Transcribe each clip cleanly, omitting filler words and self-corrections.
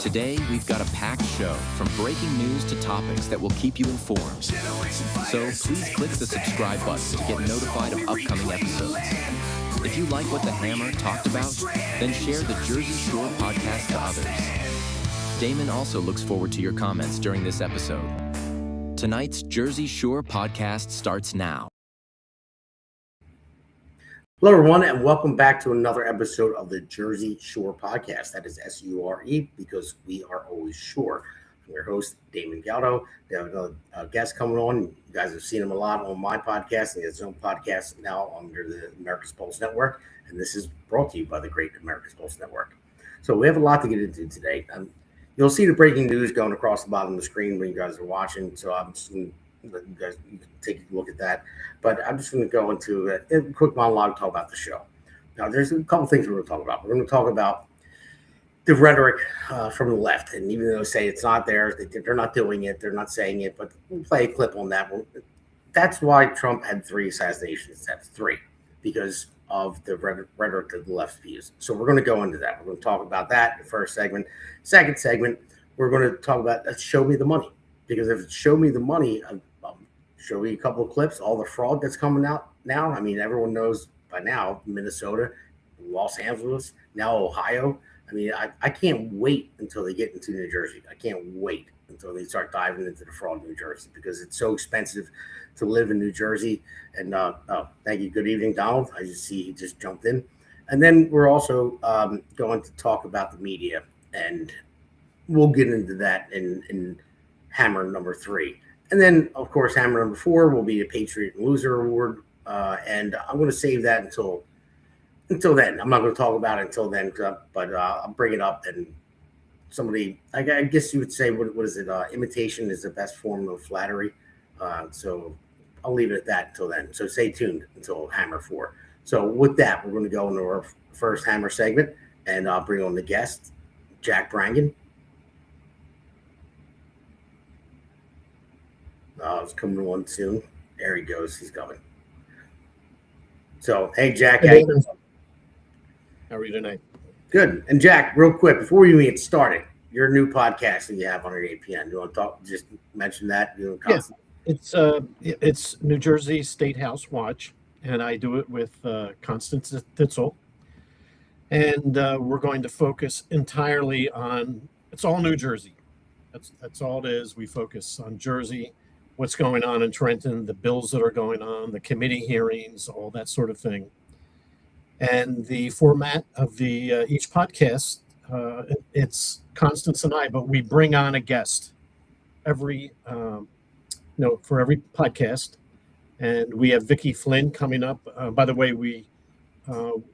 Today, we've got a packed show from breaking news to topics that will keep you informed. So please click the subscribe button to get notified of upcoming episodes. If you like what the Hammer talked about, then share the Jersey Shore podcast to others. Damon also looks forward to your comments during this episode. Tonight's Jersey Shore podcast starts now. Hello, everyone, and welcome back to another episode of the Jersey Shore podcast. That is S-U-R-E, because we are always sure. I'm your host, Damon Galdo. We have another guest coming on. You guys have seen him a lot on my podcast, and he has his own podcast now under the America's Pulse Network, and this is brought to you by the great America's Pulse Network. So we have a lot to get into today. You'll see the breaking news going across the bottom of the screen when you guys are watching, so I'm just going to let you guys take a look at that. But I'm just going to go into a quick monologue, talk about the show. Now, there's a couple things we're going to talk about. We're going to talk about the rhetoric from the left. And even though they say it's not there, they're not doing it, they're not saying it, but we'll play a clip on that one. That's why Trump had 3 assassination attempts, 3, because of the rhetoric of the left views. So we're going to go into that. We're going to talk about that in the first segment. Second segment, we're going to talk about show me the money. Because if it's show me the money, I'll show you a couple of clips, all the fraud that's coming out now. I mean, everyone knows by now, Minnesota, Los Angeles, now Ohio. I mean, I can't wait until they get into New Jersey. I can't wait until they start diving into the fraud in New Jersey because it's so expensive to live in New Jersey. And thank you. Good evening, Donald. I just see he just jumped in. And then we're also going to talk about the media, and we'll get into that in Hammer number 3. And then, of course, Hammer number 4 will be a Patriot and Loser Award. And I'm going to save that until then. I'm not going to talk about it until then, but I'll bring it up. And somebody, I guess you would say, what is it? Imitation is the best form of flattery. So I'll leave it at that until then. So stay tuned until Hammer 4. So with that, we're going to go into our first Hammer segment, and I'll bring on the guest, Jack Brangan. It's coming on soon. There he goes. He's coming. So, hey, Jack. How are you tonight? Good. And, Jack, real quick, before we even get started, your new podcast that you have on 8 You want to just mention that? Yeah, it's New Jersey State House Watch, and I do it with Constance Ditzel. And we're going to focus entirely on, it's all New Jersey. That's all it is. We focus on Jersey, what's going on in Trenton, the bills that are going on, the committee hearings, all that sort of thing. And the format of the each podcast, it's Constance and I, but we bring on a guest for every podcast. And we have Vicki Flynn coming up. By the way, we're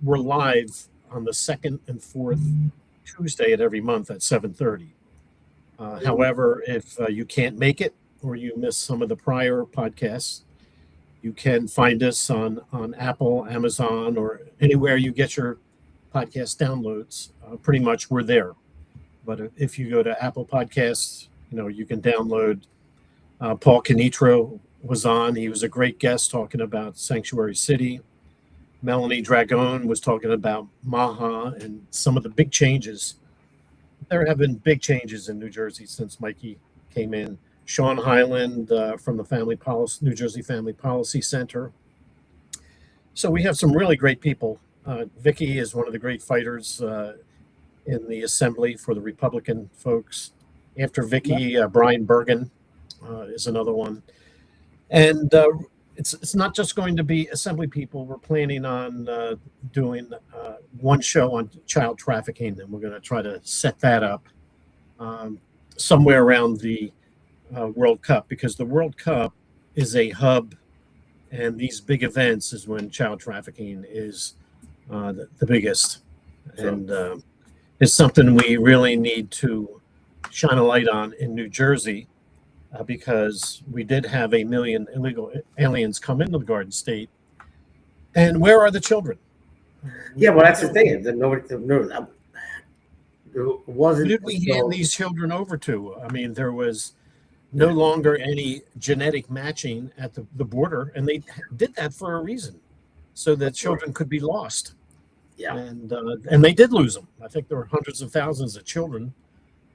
live on the 2nd and 4th Tuesday at every month at 7:30. However, if you can't make it, or you miss some of the prior podcasts, you can find us on Apple, Amazon, or anywhere you get your podcast downloads. Pretty much we're there. But if you go to Apple Podcasts, you can download. Paul Canitro was on. He was a great guest talking about Sanctuary City. Melanie Dragon was talking about Maha and some of the big changes. There have been big changes in New Jersey since Mikey came in. Sean Highland from the New Jersey Family Policy Center. So we have some really great people. Vicki is one of the great fighters in the assembly for the Republican folks. After Vicki, Brian Bergen is another one. And it's not just going to be assembly people. We're planning on doing one show on child trafficking, and we're going to try to set that up somewhere around the World Cup, because the World Cup is a hub, and these big events is when child trafficking is the biggest. Sure. And it's something we really need to shine a light on in New Jersey, because we did have 1 million illegal aliens come into the Garden State. And where are the children? Yeah, well, that's the thing. Who did we hand these children over to? I mean, there was no longer any genetic matching at the border, and they did that for a reason, so that children could be lost. Yeah, and they did lose them. I think there were hundreds of thousands of children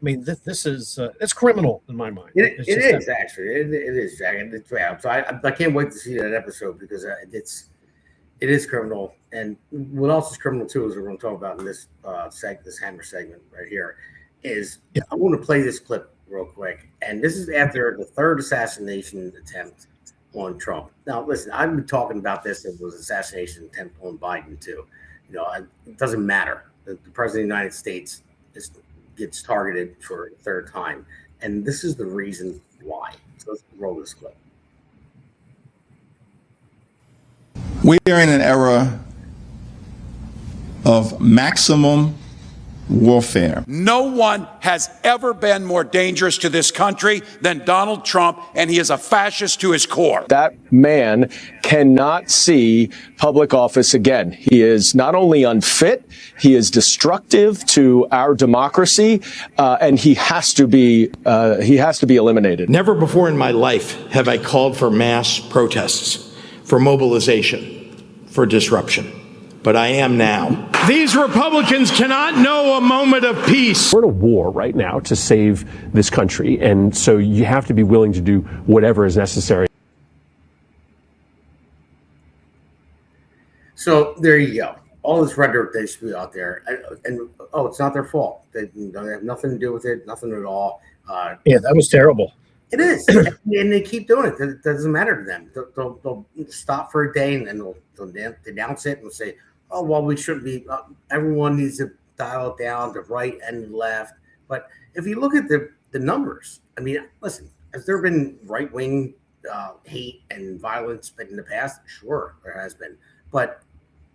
mean, this is it's criminal in my mind. It It's is actually. It is, Jack. And it's, yeah, so I can't wait to see that episode because it is criminal. And what else is criminal too is we're going to talk about in this this Hammer segment right here is I want to play this clip real quick. And this is after the third assassination attempt on Trump. Now, listen, I've been talking about this. It was an assassination attempt on Biden too. You know, it doesn't matter. The president of the United States gets targeted for a third time. And this is the reason why. So let's roll this clip. We are in an era of maximum warfare. No one has ever been more dangerous to this country than Donald Trump, and he is a fascist to his core. That man cannot see public office again. He is not only unfit, he is destructive to our democracy, and he has to be eliminated. Never before in my life have I called for mass protests, for mobilization, for disruption. But I am now. These Republicans cannot know a moment of peace. We're in a war right now to save this country, and so you have to be willing to do whatever is necessary. So there you go. All this rhetoric they spew out there, and it's not their fault. They have nothing to do with it, nothing at all. Yeah, that was terrible. It is, and they keep doing it. It doesn't matter to them. They'll stop for a day and then they'll denounce it and say, "Oh, well, we shouldn't be. Everyone needs to dial it down to right and left." But if you look at the numbers, I mean, listen, has there been right wing hate and violence in the past? Sure, there has been. But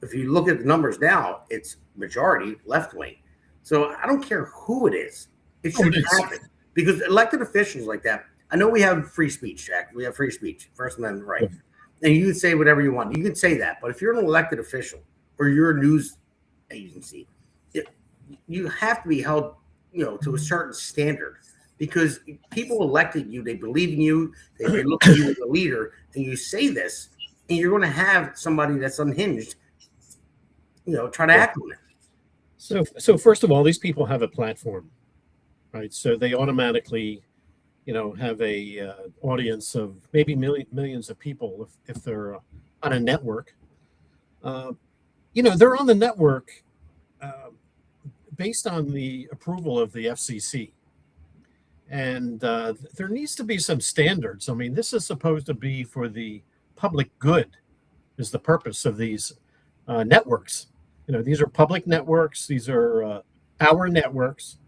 if you look at the numbers now, it's majority left wing. So I don't care who it is. It shouldn't happen because elected officials like that. I know we have free speech, Jack. We have free speech, First Amendment right, and you can say whatever you want. You can say that, but if you're an elected official or you're a news agency, you have to be held, to a certain standard because people elected you. They believe in you. They look at you as a leader, and you say this, and you're going to have somebody that's unhinged, try to act on it. So first of all, these people have a platform, right? So they automatically, have a audience of maybe millions of people if they're on a network. They're on the network based on the approval of the FCC. And there needs to be some standards. I mean, this is supposed to be for the public good is the purpose of these networks. These are public networks. These are our networks.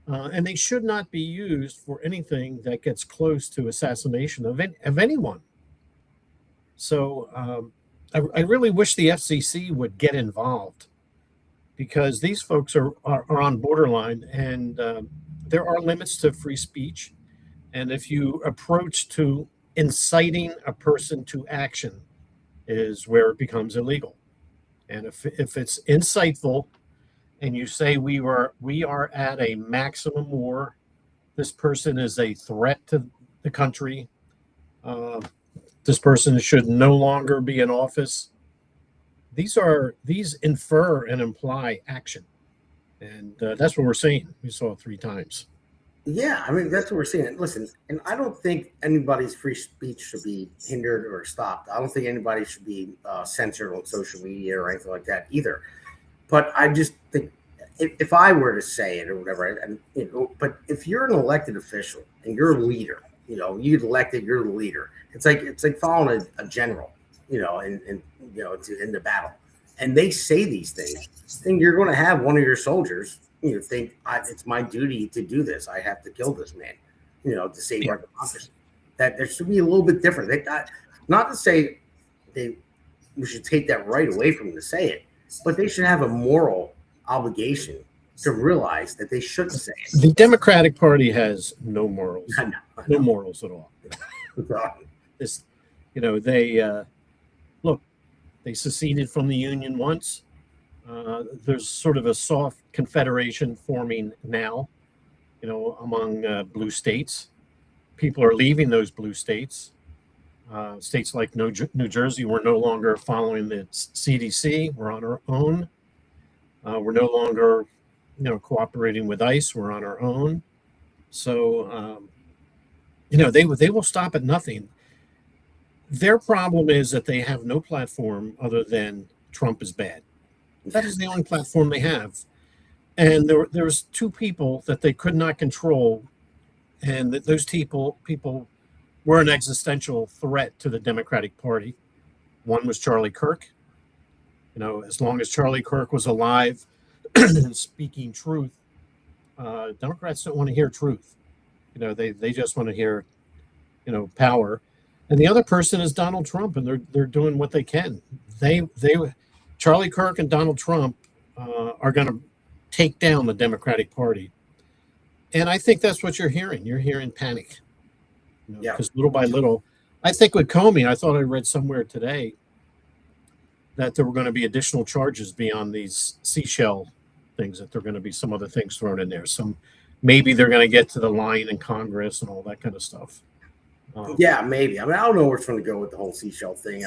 And they should not be used for anything that gets close to assassination of anyone. So I really wish the FCC would get involved because these folks are on borderline, and there are limits to free speech. And if you approach to inciting a person to action is where it becomes illegal. And if it's insightful, and you say we are at a maximum war, this person is a threat to the country, this person should no longer be in office. These infer and imply action, and that's what we're seeing. We saw it 3 times. Yeah, I mean, that's what we're seeing. Listen, and I don't think anybody's free speech should be hindered or stopped. I don't think anybody should be censored on social media or anything like that either. But I just think if I were to say it or whatever, but if you're an elected official and you're a leader, you get elected, you're the leader. It's like following a general, in the battle, and they say these things, then you're going to have one of your soldiers, think it's my duty to do this. I have to kill this man, to save our democracy. That there should be a little bit different. Not to say we should take that right away from them to say it, but they should have a moral obligation to realize that they shouldn't say it. The Democratic Party has no morals, no morals at all. They seceded from the Union once. There's sort of a soft confederation forming now, among blue states. People are leaving those blue states. States like New Jersey, we're no longer following the CDC. We're on our own. We're no longer, cooperating with ICE. We're on our own. So, they will stop at nothing. Their problem is that they have no platform other than Trump is bad. That is the only platform they have. And there's two people that they could not control, and that those people were an existential threat to the Democratic Party. One was Charlie Kirk. As long as Charlie Kirk was alive and speaking truth, Democrats don't want to hear truth. They just want to hear, power. And the other person is Donald Trump, and they're doing what they can. Charlie Kirk and Donald Trump are going to take down the Democratic Party. And I think that's what you're hearing. You're hearing panic. Because little by little, I think with Comey, I thought I read somewhere today that there were going to be additional charges beyond these seashell things, that there are going to be some other things thrown in there. Maybe they're going to get to the line in Congress and all that kind of stuff. Yeah, maybe. I don't know where it's going to go with the whole seashell thing.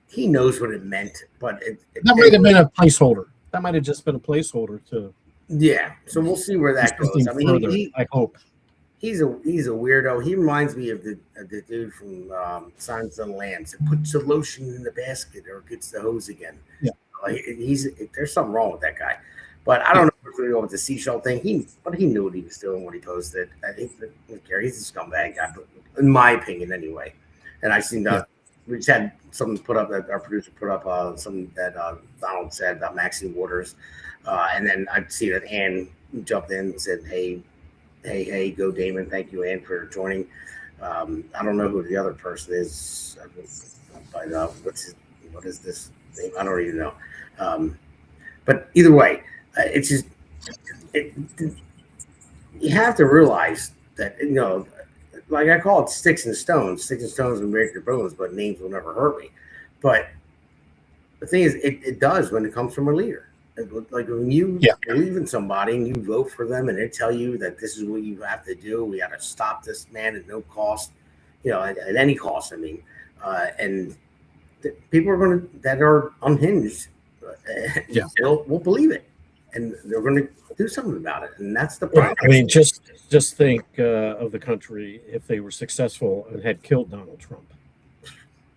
He knows what it meant, but that might have been a placeholder. That might have just been a placeholder to. Yeah, so we'll see where that goes. Further, I hope. He's a weirdo. He reminds me of the dude from Signs of the Lambs that puts the lotion in the basket or gets the hose again. Yeah, there's something wrong with that guy. But I don't know what's going to go with the seashell thing. He knew what he was doing when he posted. I think that he's a scumbag guy, in my opinion, anyway. And I seen we just had something put up that our producer put up, something that Donald said about Maxine Waters, and then I see that Ann jumped in and said, "Hey, go Damon! Thank you, Ann, for joining." I don't know who the other person is, but what is this name? I don't even know. But either way. It's just you have to realize that like I call it sticks and stones. Sticks and stones will break your bones, but names will never hurt me. But the thing is, it does when it comes from a leader. Like when you believe in somebody and you vote for them, and they tell you that this is what you have to do. We got to stop this man at no cost, at any cost. And people are going to that are unhinged. Will believe it. And they're going to do something about it, and that's the problem. Just think of the country if they were successful and had killed Donald Trump.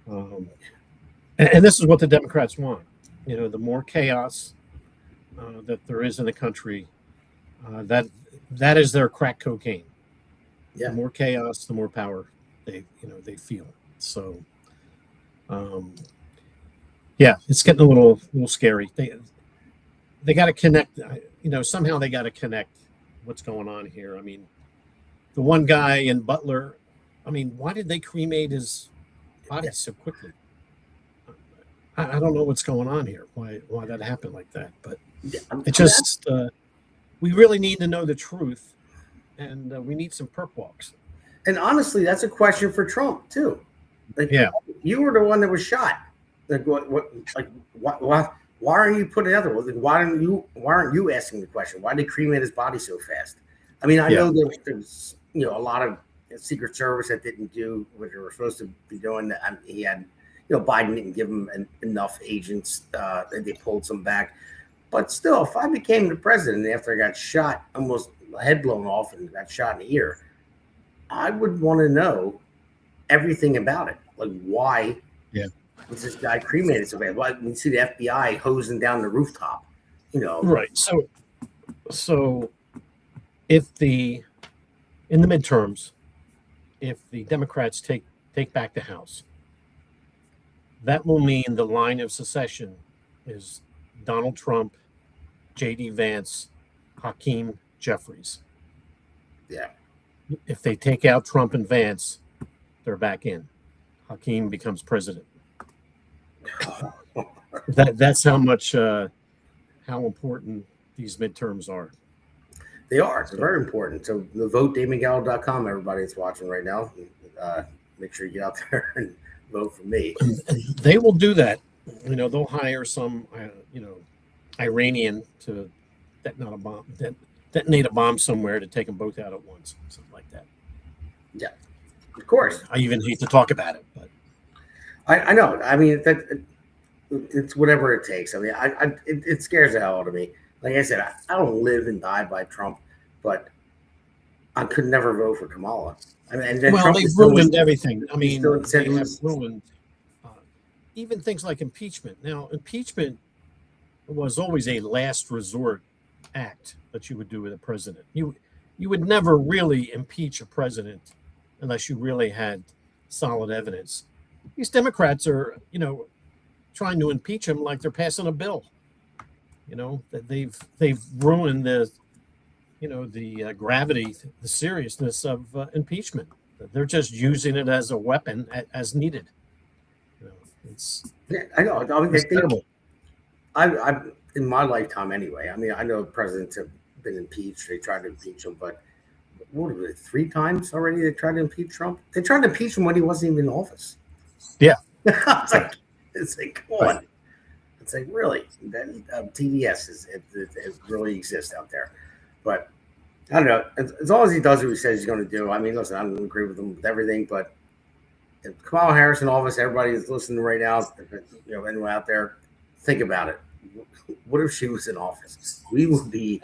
And this is what the Democrats want. The more chaos that there is in the country, that is their crack cocaine. Yeah. The more chaos, the more power they feel. So, it's getting a little scary. They got to connect, somehow they got to connect what's going on here. The one guy in Butler, why did they cremate his body so quickly? I don't know what's going on here, why that happened like that. But it just, we really need to know the truth, and we need some perp walks. And honestly, that's a question for Trump, too. You were the one that was shot. Why aren't you putting it out there? Why aren't you asking the question? Why did they cremate his body so fast? I know there's a lot of Secret Service that didn't do what they were supposed to be doing. He had, Biden didn't give him enough agents. And they pulled some back. But still, if I became the president after I got shot, almost head blown off and got shot in the ear, I would want to know everything about it. Like why? Yeah. Was this guy cremated so bad? Why we see the FBI hosing down the rooftop? Right. So if in the midterms, if the Democrats take back the House, that will mean the line of secession is Donald Trump, J.D. Vance, Hakeem Jeffries. Yeah. If they take out Trump and Vance, they're back in. Hakeem becomes president. That's how much how important these midterms are. They are. They're very important. So vote DamonGaldo.com, everybody that's watching right now. Make sure you get out there and vote for me. They will do that. They'll hire some Iranian to detonate a bomb somewhere to take them both out at once, something like that. Yeah, of course. I even hate to talk about it, but I know. It's whatever it takes. It scares the hell out of me. Like I said, I don't live and die by Trump, but I could never vote for Kamala. And then Well, Trump they've is still- ruined everything. I mean, still said they it have was- ruined even things like impeachment. Now, impeachment was always a last resort act that you would do with a president. You would never really impeach a president unless you really had solid evidence. These Democrats are, trying to impeach him like they're passing a bill. That they've ruined the gravity, the seriousness of impeachment. They're just using it as a weapon as needed. Yeah, I know. It's terrible. I in my lifetime anyway. I mean, I know presidents have been impeached. They tried to impeach him, but what was it, 3 times already they tried to impeach Trump? They tried to impeach him when he wasn't even in office. Yeah. it's like, come on. It's like, really? That TDS it really exists out there. But I don't know. As long as he does what he says he's going to do. I mean, listen, I don't agree with him with everything, but if Kamala Harris in office, everybody is listening right now, anyone out there, think about it. What if she was in office? We would be.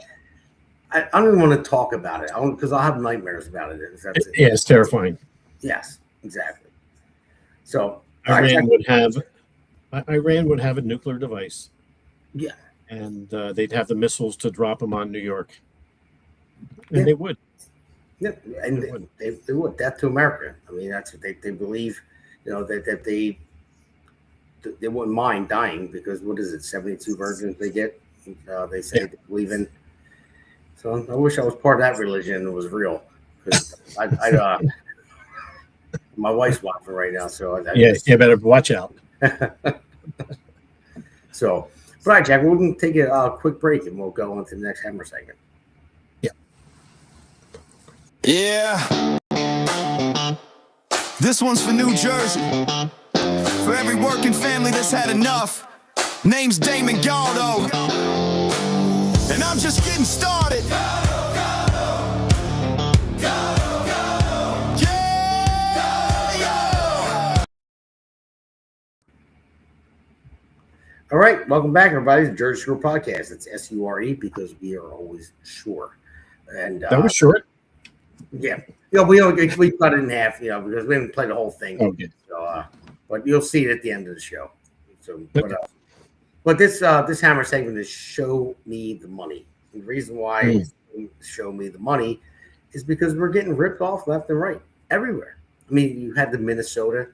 I don't even want to talk about it because I'll have nightmares about it. Yeah, it's terrifying. Yes, exactly. So Iran would have a nuclear device. Yeah, and they'd have the missiles to drop them on New York, and they would. Yeah, and they would. Death to America. I mean, that's what they believe. That they wouldn't mind dying because what is it? 72 virgins they get. They say they believe in. So I wish I was part of that religion and it was real. Because my wife's watching right now, so you better watch out. So, all right, Jack, we're going to take a quick break and we'll go on to the next Hammer segment. Yeah. This one's for New Jersey. For every working family that's had enough. Name's Damon Galdo. And I'm just getting started. All right, welcome back, everybody, to the Jersey Shore Podcast. It's SURE because we are always sure. And that was short. Yeah, we cut it in half, because we haven't played the whole thing. Okay. So, but you'll see it at the end of the show. So, but this Hammer segment is Show Me the Money. And the reason why it's Show Me the Money is because we're getting ripped off left and right everywhere. I mean, you had the Minnesota,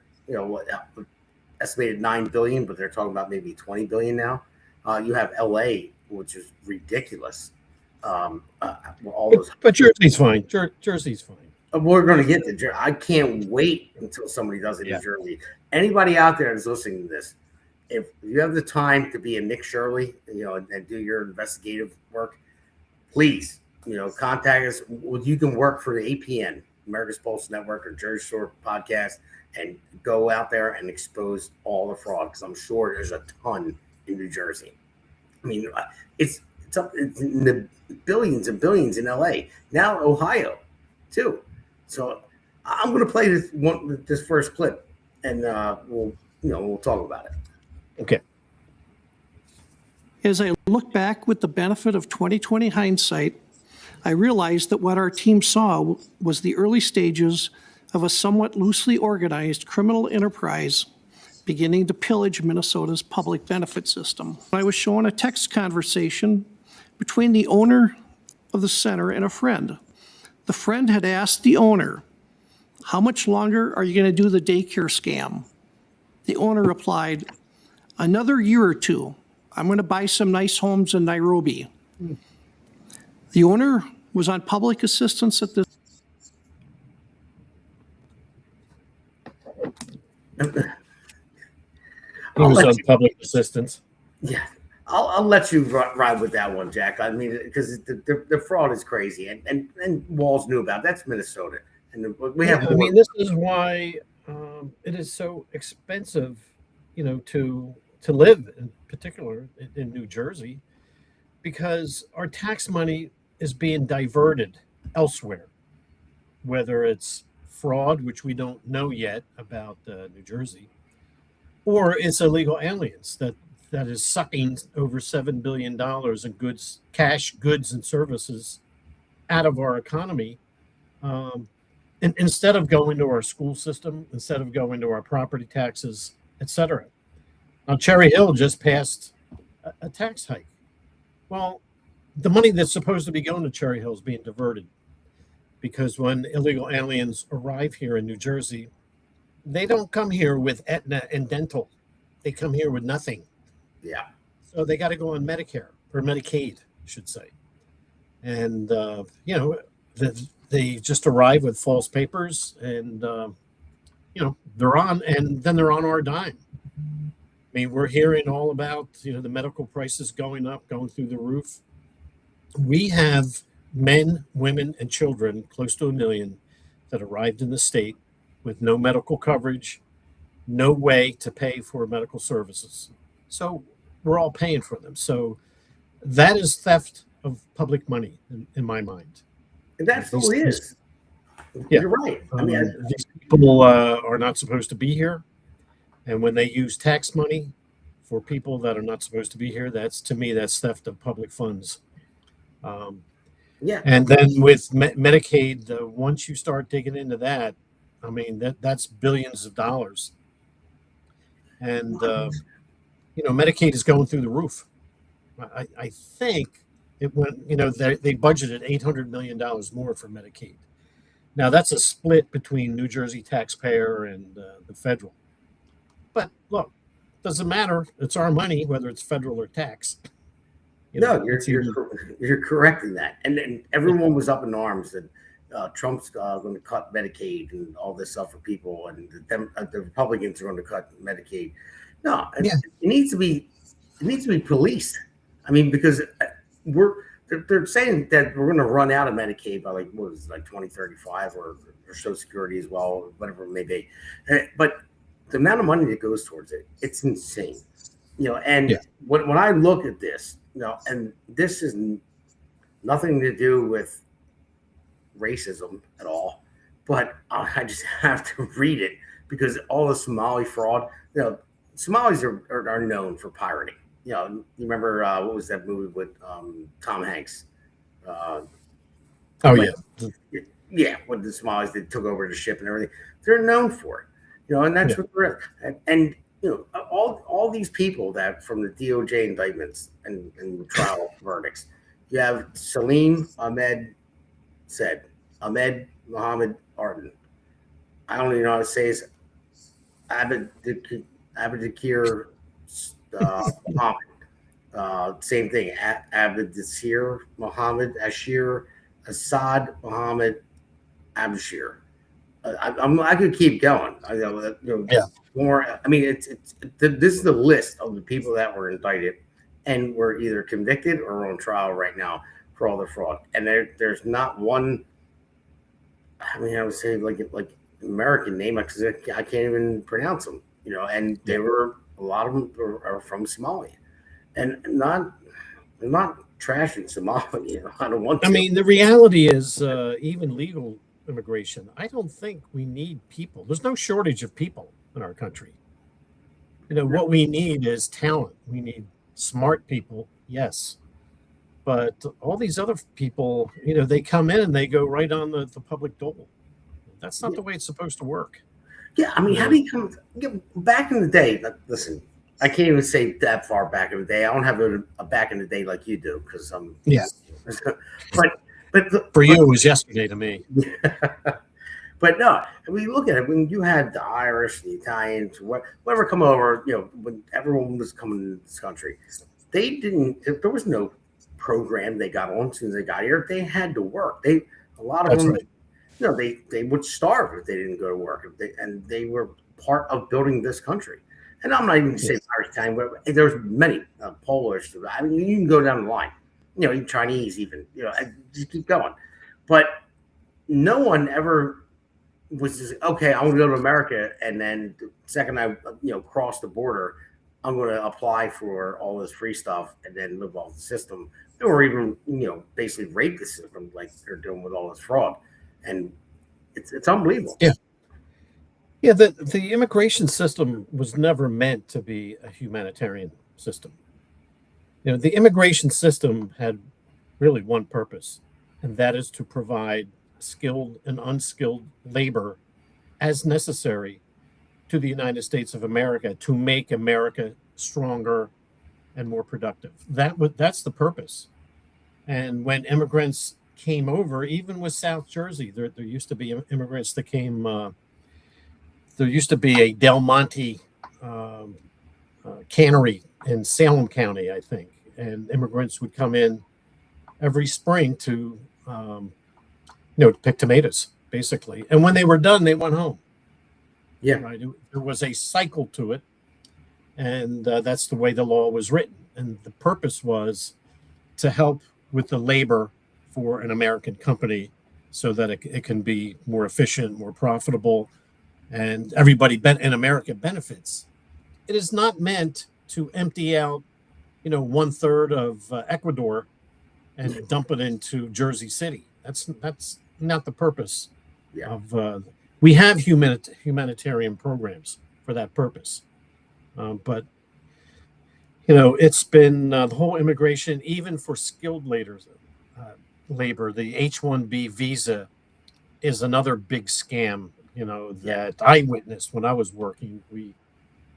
estimated $9 billion, but they're talking about maybe $20 billion now. You have LA, which is ridiculous. All those, but Jersey's fine. Jersey's fine. We're going to get to Jersey. I can't wait until somebody does it in Jersey. Anybody out there that's listening to this, if you have the time to be a Nick Shirley, and do your investigative work, please, contact us. You can work for the APN, America's Pulse Network, or Jersey Shore Podcast, and go out there and expose all the fraud, because I'm sure there's a ton in New Jersey. I mean, it's in the billions and billions in LA, now Ohio too. So I'm going to play this first clip, and we'll talk about it. Okay. As I look back with the benefit of 2020 hindsight, I realized that what our team saw was the early stages of a somewhat loosely organized criminal enterprise beginning to pillage Minnesota's public benefit system. I was shown a text conversation between the owner of the center and a friend. The friend had asked the owner, "How much longer are you going to do the daycare scam?" The owner replied, "Another year or two. I'm going to buy some nice homes in Nairobi." The owner was on public assistance at this. He was on public assistance. Yeah, I'll let you ride with that one, Jack. I mean, because the fraud is crazy, and Walls knew about it. That's Minnesota, and we have. I mean, this is why it is so expensive, to live, in particular in New Jersey, because our tax money is being diverted elsewhere, whether it's fraud, which we don't know yet about New Jersey, or it's illegal aliens that is sucking over $7 billion in cash, goods, and services out of our economy and instead of going to our school system, instead of going to our property taxes, etc. Now, Cherry Hill just passed a tax hike. Well, the money that's supposed to be going to Cherry Hill is being diverted because when illegal aliens arrive here in New Jersey, they don't come here with Aetna and dental. They come here with nothing. Yeah. So they got to go on Medicare or Medicaid, I should say. And, they just arrive with false papers and, they're on, and then they're on our dime. I mean, we're hearing all about, the medical prices going up, going through the roof. We have men, women, and children, close to 1 million, that arrived in the state with no medical coverage, no way to pay for medical services. So we're all paying for them. So that is theft of public money in my mind. And that's what it is. Yeah. You're right. I mean, these people are not supposed to be here. And when they use tax money for people that are not supposed to be here, to me, that's theft of public funds. Yeah. And then with Medicaid, once you start digging into that, I mean, that's billions of dollars. And, Medicaid is going through the roof. I think it went, they budgeted $800 million more for Medicaid. Now, that's a split between New Jersey taxpayer and the federal. But look, doesn't matter. It's our money, whether it's federal or tax. You're correct in that. And then everyone was up in arms that Trump's going to cut Medicaid and all this stuff for people, and the Republicans are going to cut Medicaid. No, it needs to be policed. I mean, because they're saying that we're going to run out of Medicaid by 2035 or Social Security as well, whatever it may be. But the amount of money that goes towards it, it's insane. And when I look at this, and this is nothing to do with racism at all, but I just have to read it because all the Somali fraud, Somalis are known for pirating. You remember what was that movie with Tom Hanks? Yeah, when the Somalis, they took over the ship and everything. They're known for it, and that's what we're and all these people that from the DOJ indictments and trial verdicts. You have Salim Ahmed Mohammed Arden. I don't even know how to say his Abedakir Mohammed. Same thing. Abedakir Mohammed Ashir Assad Mohammed Abshir. I could keep going. More. I mean, this is the list of the people that were indicted and were either convicted or on trial right now for all the fraud. And there's not one. I mean, I would say like American name because I can't even pronounce them. And they were a lot of them are from Somalia, and not trashing Somalia. I don't want to. I mean, the reality is even legal immigration. I don't think we need people. There's no shortage of people in our country. What we need is talent. We need smart people, yes. But all these other people, they come in and they go right on the public dole. That's not the way it's supposed to work. Yeah, I mean, how do you come back in the day? Listen, I can't even say that far back in the day. I don't have a back in the day like you do because I'm. Yeah. But for you, it was yesterday to me. But no, I mean, look at it. When you had the Irish, the Italians, whoever come over, when everyone was coming to this country, they didn't. There was no program they got on as soon as they got here. They had to work. A lot of them, right. They would starve if they didn't go to work. And they were part of building this country. And I'm not even saying Irish, Italian, but there's many Polish. I mean, you can go down the line. Even Chinese, even just keep going. But no one ever was just okay. I'm going to go to America, and then the second I cross the border, I'm going to apply for all this free stuff and then live off the system, or even basically rape the system like they're doing with all this fraud, and it's unbelievable. Yeah. The immigration system was never meant to be a humanitarian system. The immigration system had really one purpose, and that is to provide skilled and unskilled labor as necessary to the United States of America to make America stronger and more productive. That's the purpose. And when immigrants came over, even with South Jersey, there used to be immigrants that came. There used to be a Del Monte cannery in Salem County, I think, and immigrants would come in every spring to, to pick tomatoes, basically. And when they were done, they went home. Yeah. Right. There was a cycle to it, and that's the way the law was written. And the purpose was to help with the labor for an American company so that it can be more efficient, more profitable, and everybody in America benefits. It is not meant to empty out, 1/3 of Ecuador and dump it into Jersey City. That's not the purpose of. We have humanitarian programs for that purpose, but it's been the whole immigration, even for skilled labor. The H-1B visa is another big scam. That I witnessed when I was working. We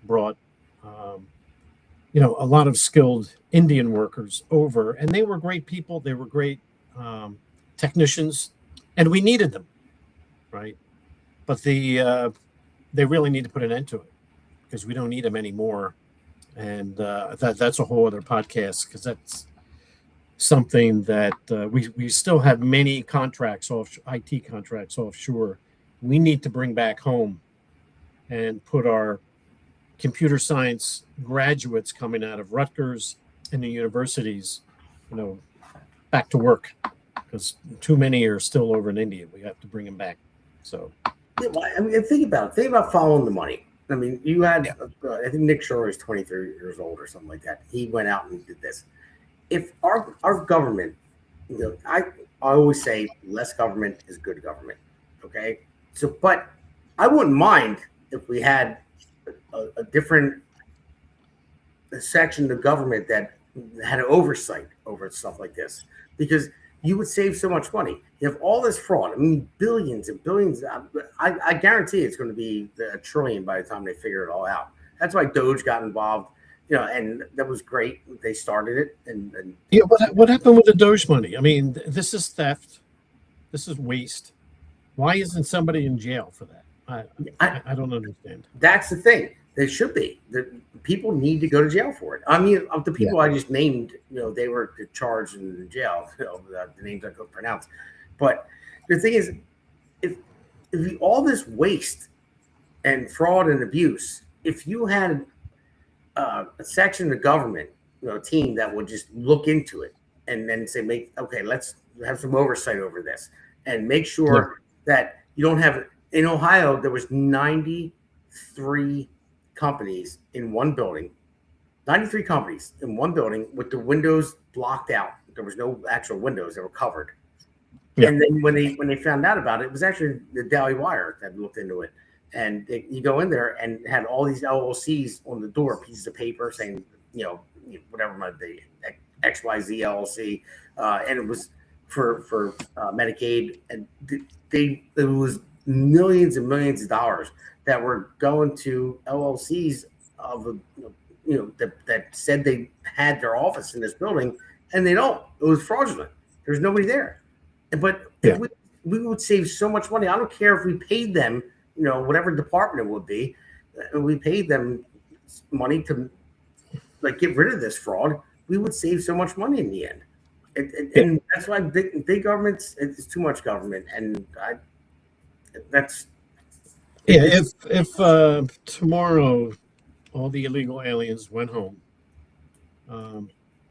brought, a lot of skilled Indian workers over, and they were great people. They were great technicians, and we needed them, right? But they really need to put an end to it because we don't need them anymore. And that's a whole other podcast because that's something that we still have many contracts IT contracts offshore. We need to bring back home and put our computer science graduates coming out of Rutgers and the universities, back to work because too many are still over in India. We have to bring them back. So, think about following the money. I mean, you had, I think Nick Shore is 23 years old or something like that. He went out and did this. If our government, I always say less government is good government. Okay. So, but I wouldn't mind if we had a different section of the government that had an oversight over stuff like this, because you would save so much money. You have all this fraud. I mean, billions and billions. I guarantee it's going to be a trillion by the time they figure it all out. That's why Doge got involved, and that was great. They started it. And yeah, what happened with the Doge money? I mean, this is theft. This is waste. Why isn't somebody in jail for that? I don't understand. That's the thing. They should be. The people need to go to jail for it. I mean, of the people I just named, they were charged in jail. The names I couldn't pronounce. But the thing is, if all this waste and fraud and abuse, if you had a section of the government, team that would just look into it and then say, let's have some oversight over this and make sure that you don't have. In Ohio, there was 93 companies in one building, 93 companies in one building with the windows blocked out. There was no actual windows; they were covered. Yeah. And then when they found out about it, it was actually the Daily Wire that looked into it. And you go in there and had all these LLCs on the door, pieces of paper saying, whatever the XYZ LLC, and it was for Medicaid, and it was millions and millions of dollars that were going to LLCs of that said they had their office in this building, and they don't. It was fraudulent. There's nobody there. But we would save so much money. I don't care if we paid them, whatever department it would be, we paid them money to get rid of this fraud. We would save so much money in the end. And that's why big governments, it's too much government. And if tomorrow all the illegal aliens went home,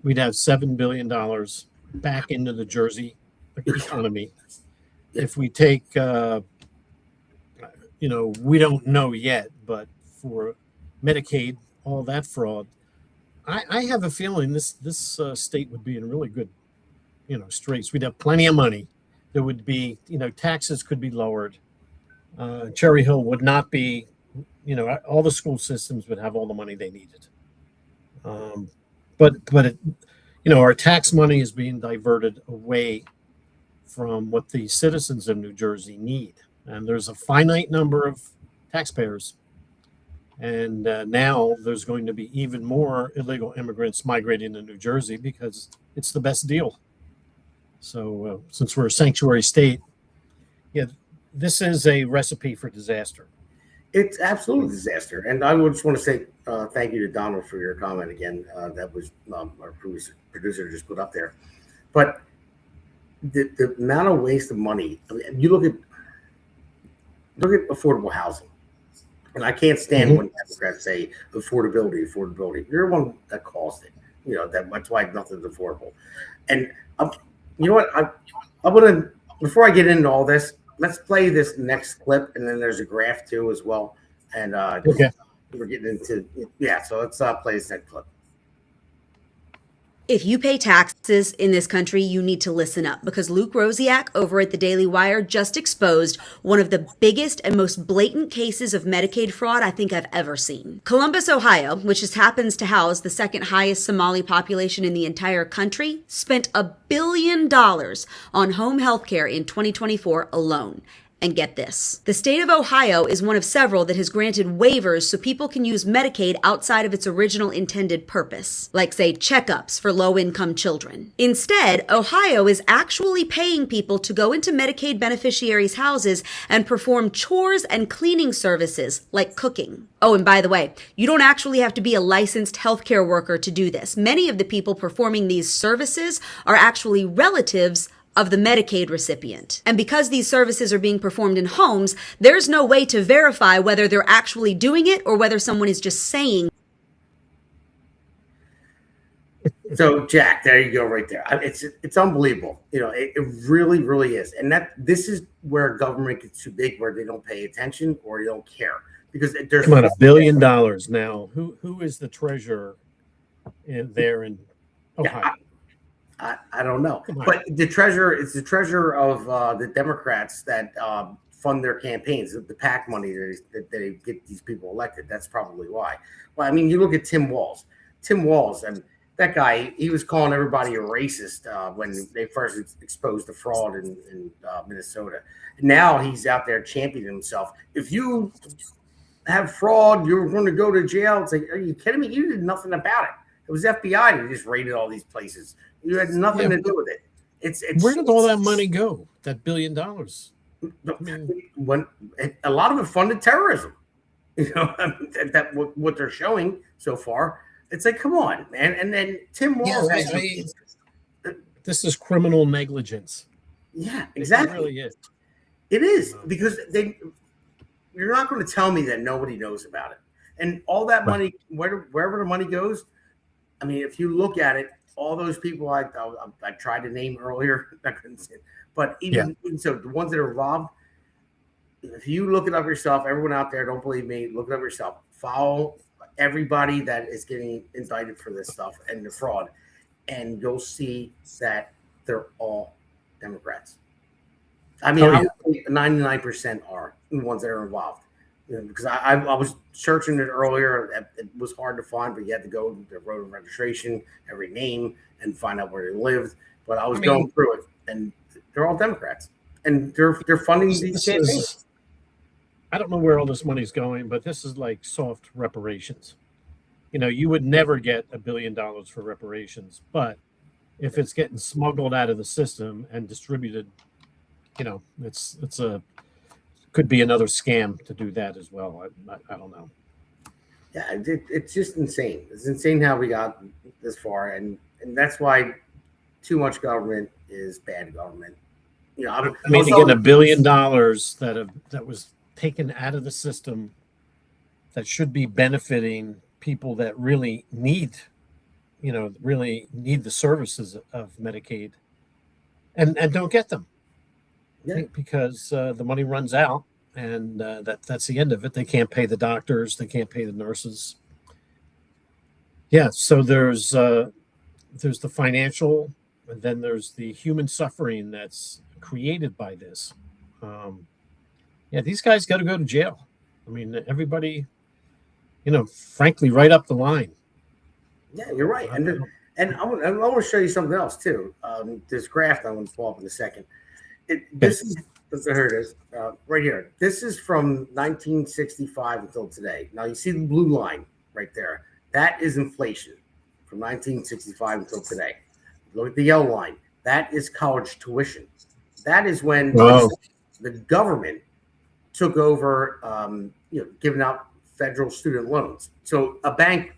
we'd have $7 billion back into the Jersey economy. If we take, we don't know yet, but for Medicaid, all that fraud, I have a feeling this state would be in really good, straits. We'd have plenty of money. There would be, taxes could be lowered. Cherry Hill would not be, all the school systems would have all the money they needed. But our tax money is being diverted away from what the citizens of New Jersey need. And there's a finite number of taxpayers. And now there's going to be even more illegal immigrants migrating to New Jersey because it's the best deal. So since we're a sanctuary state, yeah, this is a recipe for disaster. It's absolutely a disaster. And I would just want to say thank you to Donald for your comment again. That was our producer just put up there. But the amount of waste of money, I mean, you look at affordable housing. And I can't stand when Democrats say affordability. You're the one that caused it. You know, that's why nothing's affordable. And you know what? I want to, before I get into all this, let's play this next clip. And then there's a graph too as well. And okay. We're getting into, so let's play this next clip. If you pay taxes in this country, you need to listen up because Luke Rosiak over at the Daily Wire just exposed one of the biggest and most blatant cases of Medicaid fraud I think I've ever seen. Columbus, Ohio, which just happens to house the second highest Somali population in the entire country, spent $1 billion on home health care in 2024 alone. And get this, the state of Ohio is one of several that has granted waivers so people can use Medicaid outside of its original intended purpose, like say checkups for low-income children. Instead, Ohio is actually paying people to go into Medicaid beneficiaries' houses and perform chores and cleaning services like cooking. Oh, and by the way, you don't actually have to be a licensed healthcare worker to do this. Many of the people performing these services are actually relatives of the Medicaid recipient. And because these services are being performed in homes, there's no way to verify whether they're actually doing it or whether someone is just saying. So, Jack, there you go right there. It's unbelievable. You know, it really, really is. And this is where government gets too big, where they don't pay attention or they don't care. Because there's $1 billion now. Who is the treasurer in Ohio? Yeah, I don't know, but the treasurer is the treasurer of the Democrats that fund their campaigns, the PAC money that they get these people elected. That's probably why. Well, I mean, you look at Tim Walz, and that guy, he was calling everybody a racist when they first exposed the fraud in Minnesota. Now he's out there championing himself. If you have fraud, you're going to go to jail. It's like, are you kidding me? You did nothing about it. It was FBI that just raided all these places. You had nothing to do with it. It's where did all that money go? That $1 billion? I mean, a lot of it funded terrorism. You know, I mean, that what they're showing so far. It's like, come on, man. And then Tim Walz. This is criminal negligence. Yeah, exactly. It really is. It is because you're not going to tell me that nobody knows about it. And all that money, wherever the money goes. I mean, if you look at it, all those people I tried to name earlier, I couldn't say it. But even so, the ones that are involved, if you look it up yourself, everyone out there, don't believe me, look it up yourself. Follow everybody that is getting indicted for this stuff and the fraud, and you'll see that they're all Democrats. I mean, 99% are the ones that are involved. You know, because I was searching it earlier. It was hard to find, but you had to go to the voter registration, every name, and find out where they lived. But I was going through it, and they're all Democrats, and they're funding these campaigns. I don't know where all this money's going, but this is like soft reparations. You know, you would never get $1 billion for reparations, but if it's getting smuggled out of the system and distributed, you know, could be another scam to do that as well. I don't know. Yeah, it's just insane. It's insane how we got this far, and that's why too much government is bad government. You know, I mean, to get $1 billion that was taken out of the system that should be benefiting people that really need the services of Medicaid, and don't get them. Yeah. Because the money runs out, and that's the end of it. They can't pay the doctors. They can't pay the nurses. Yeah, so there's the financial, and then there's the human suffering that's created by this. These guys got to go to jail. I mean, everybody, frankly, right up the line. Yeah, you're right. And I want to show you something else too. This graph I want to pull up in a second. This is here it is, right here. This is from 1965 until today. Now you see the blue line right there. That is inflation from 1965 until today. Look at the yellow line. That is college tuition. That is when the government took over, giving out federal student loans. So a bank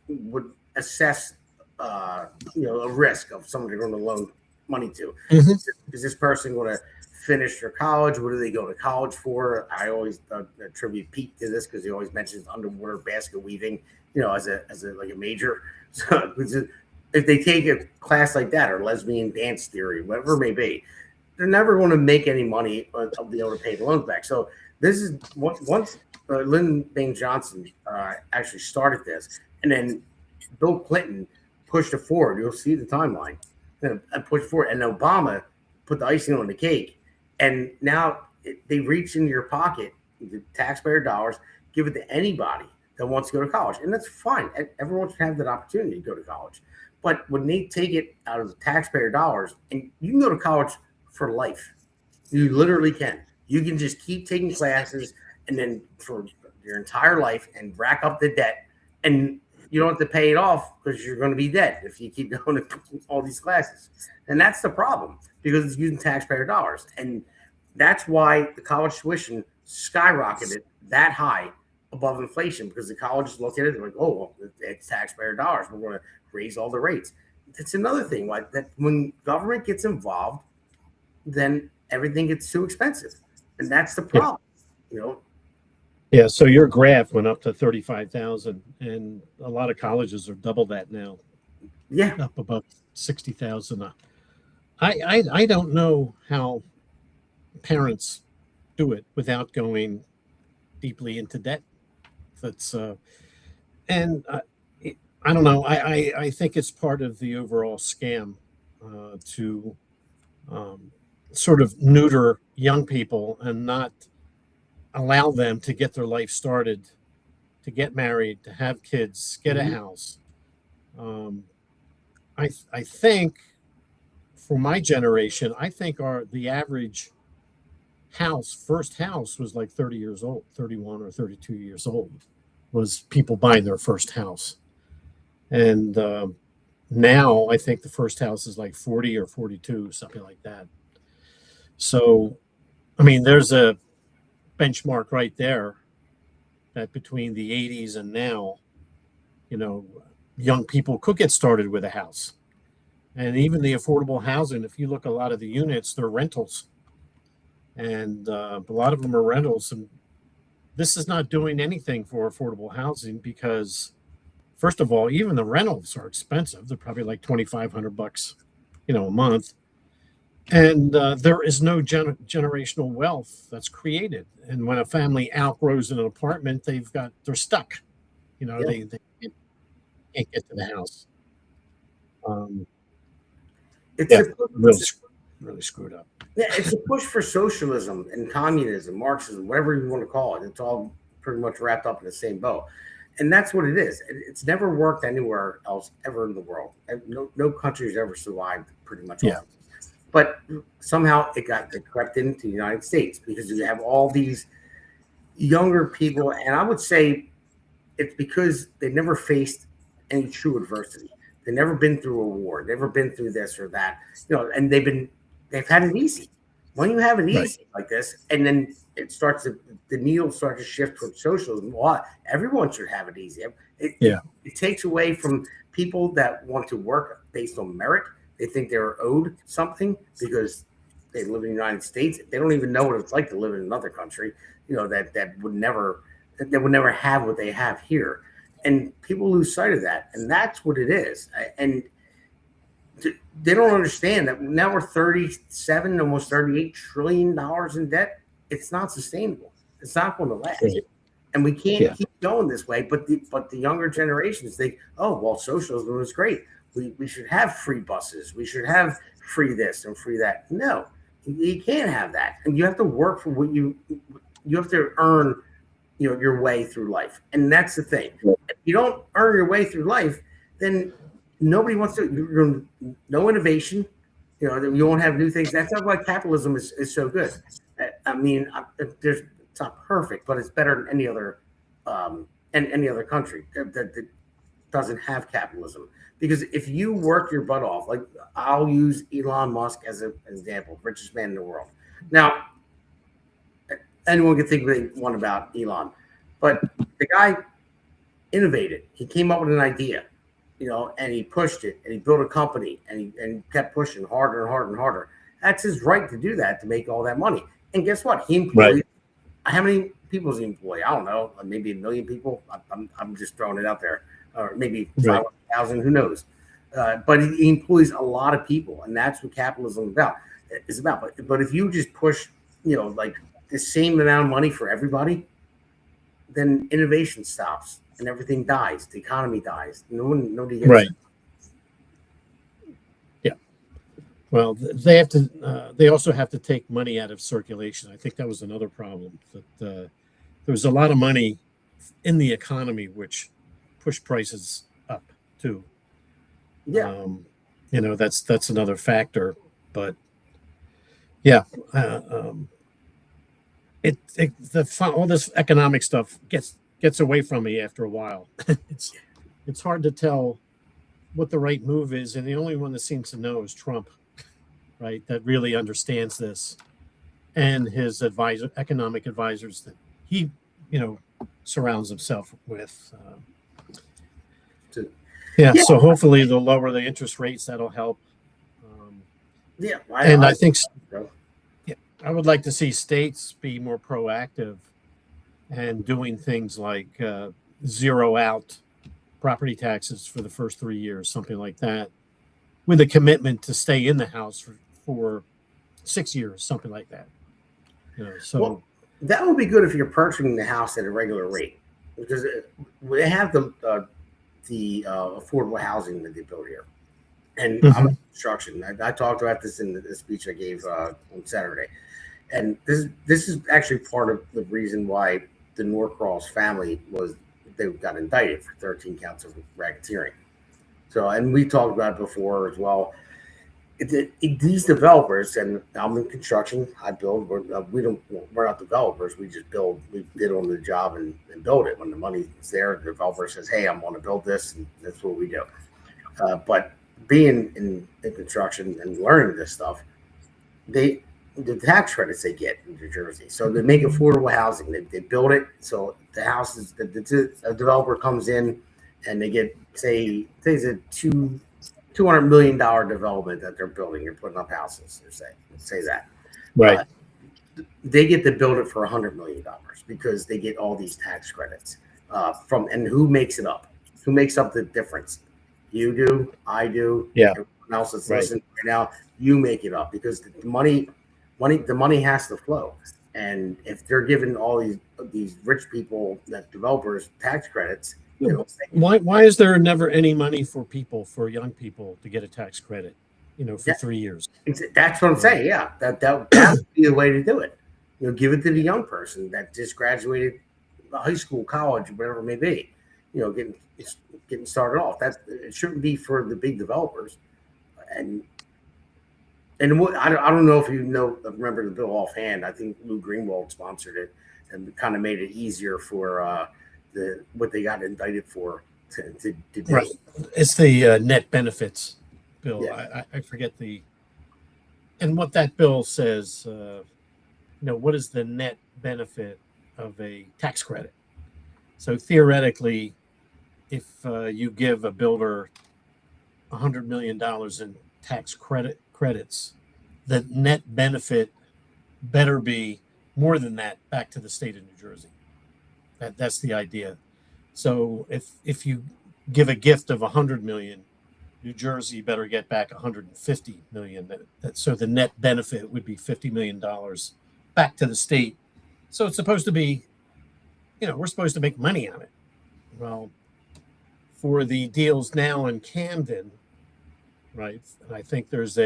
would assess, a risk of somebody going to loan money to. Is this person going to finish their college? What do they go to college for? I always attribute Pete to this because he always mentions underwater basket weaving, as a like a major. So if they take a class like that or lesbian dance theory, whatever it may be, they're never going to make any money of being able to pay the loans back. So this is once Lyndon Baines Johnson actually started this, and then Bill Clinton pushed it forward. You'll see the timeline. And pushed forward, and Obama put the icing on the cake. And now they reach into your pocket, the taxpayer dollars, give it to anybody that wants to go to college, and that's fine. Everyone should have that opportunity to go to college. But when they take it out of the taxpayer dollars, and you can go to college for life, you literally can. You can just keep taking classes, and then for your entire life, and rack up the debt, and you don't have to pay it off because you're going to be dead if you keep going to all these classes. And that's the problem because it's using taxpayer dollars. And that's why the college tuition skyrocketed that high above inflation, because the colleges look at it and like, oh, well, it's taxpayer dollars. We're going to raise all the rates. That's another thing. Like that when government gets involved, then everything gets too expensive. And that's the problem, Yeah, so your graph went up to 35,000, and a lot of colleges are double that now. Yeah, up above 60,000. I don't know how parents do it without going deeply into debt. That's and I don't know. I think it's part of the overall scam to sort of neuter young people and not allow them to get their life started, to get married, to have kids, get a house. I think for my generation, I think the average first house was like 30 years old, 31 or 32 years old, was people buying their first house. And now I think the first house is like 40 or 42, something like that. So, I mean, there's a benchmark right there that between the 80s and now, young people could get started with a house. And even the affordable housing, if you look at a lot of the units, they're rentals. And a lot of them are rentals. And this is not doing anything for affordable housing because, first of all, even the rentals are expensive. They're probably like $2,500, a month. And there is no generational wealth that's created. And when a family outgrows an apartment, they're stuck. They can't get to the house. It's really screwed up. Yeah, it's a push for socialism and communism, Marxism, whatever you want to call it. It's all pretty much wrapped up in the same bow. And that's what it is. It's never worked anywhere else ever in the world. No country's ever survived pretty much. Yeah. But somehow it crept into the United States because you have all these younger people. And I would say it's because they never faced any true adversity. They've never been through a war, never been through this or that, and they've had it easy. When you have it easy like this, and then the needle starts to shift towards socialism. Well, everyone should have it easy. It takes away from people that want to work based on merit. They think they're owed something because they live in the United States. They don't even know what it's like to live in another country, that would never have what they have here. And people lose sight of that. And that's what it is. And they don't understand that now we're 37, almost $38 trillion in debt. It's not sustainable. It's not going to last. And we can't keep going this way. But the younger generations think, oh, well, socialism is great. We should have free buses. We should have free this and free that. No, you can't have that. And you have to work for what you have to earn, your way through life. And that's the thing. If you don't earn your way through life, then nobody wants to. No innovation, You won't have new things. That's why capitalism is so good. I mean, it's not perfect, but it's better than any other country that doesn't have capitalism. Because if you work your butt off, like I'll use Elon Musk as an example, richest man in the world. Now, anyone can think what they want about Elon, but the guy innovated. He came up with an idea, and he pushed it, and he built a company, and he kept pushing harder and harder and harder. That's his right to do that, to make all that money. And guess what? He employs how many people does he employ? I don't know, maybe 1 million people. I'm just throwing it out there, or maybe 500,000. Who knows? But he employs a lot of people, and that's what capitalism is about. But if you just push, like the same amount of money for everybody, then innovation stops and everything dies. The economy dies. Nobody gets right. Yeah. Well, they have to. They also have to take money out of circulation. I think that was another problem. That there was a lot of money in the economy, which pushed prices up too. Yeah. That's another factor. But yeah, all this economic stuff gets away from me after a while. It's hard to tell what the right move is, and the only one that seems to know is Trump, right? That really understands this, and his economic advisors that he, surrounds himself with. So hopefully they'll lower the interest rates. That'll help. I think. I would like to see states be more proactive and doing things like zero out property taxes for the first 3 years, something like that, with a commitment to stay in the house for 6 years, something like that. Well, that would be good if you're purchasing the house at a regular rate, because they have the affordable housing that they build here. And I'm in construction. I talked about this in the speech I gave on Saturday. And this is actually part of the reason why the Norcross family they got indicted for 13 counts of racketeering. So, and we talked about it before as well. These developers, and I'm in construction, I build. We're not developers. We just build. We get on the job and build it. When the money's there, the developer says, "Hey, I'm going to build this," and that's what we do. But being in construction and learning this stuff, the tax credits they get in New Jersey. So they make affordable housing. They build it. So the houses, a developer comes in and they get, say it's a $200 million development that they're building. You're putting up houses, say that. Right. They get to build it for $100 million because they get all these tax credits and who makes it up? Who makes up the difference? You do, I do. Yeah. Everyone else that's listening right now, you make it up, because the money has to flow. And if they're giving all these rich people, that developers, tax credits, why is there never any money for young people to get a tax credit, for 3 years? That's what I'm saying. Yeah, that would be the way to do it. Give it to the young person that just graduated high school, college, whatever it may be. Getting started off. It shouldn't be for the big developers. And what I don't know if remember the bill offhand. I think Lou Greenwald sponsored it and kind of made it easier for what they got indicted for to do. Right. It's the net benefits bill. Yeah. I forget and what that bill says. What is the net benefit of a tax credit? So theoretically, if you give a builder $100 million in tax credits, the net benefit better be more than that back to the state of New Jersey. That's the idea. So if you give a gift of $100 million, New Jersey better get back $150 million. So the net benefit would be $50 million back to the state. So it's supposed to be, we're supposed to make money on it. Well, for the deals now in Camden, right? And I think there's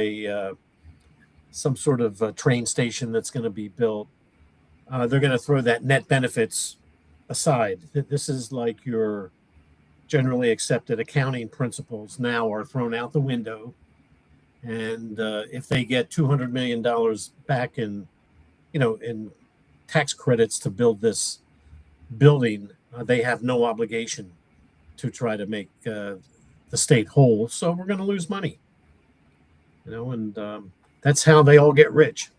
some sort of a train station that's going to be built. They're going to throw that net benefits aside. This is like your generally accepted accounting principles now are thrown out the window, And if they get $200 million back in tax credits to build this building, they have no obligation to try to make the state whole. So we're going to lose money, and that's how they all get rich,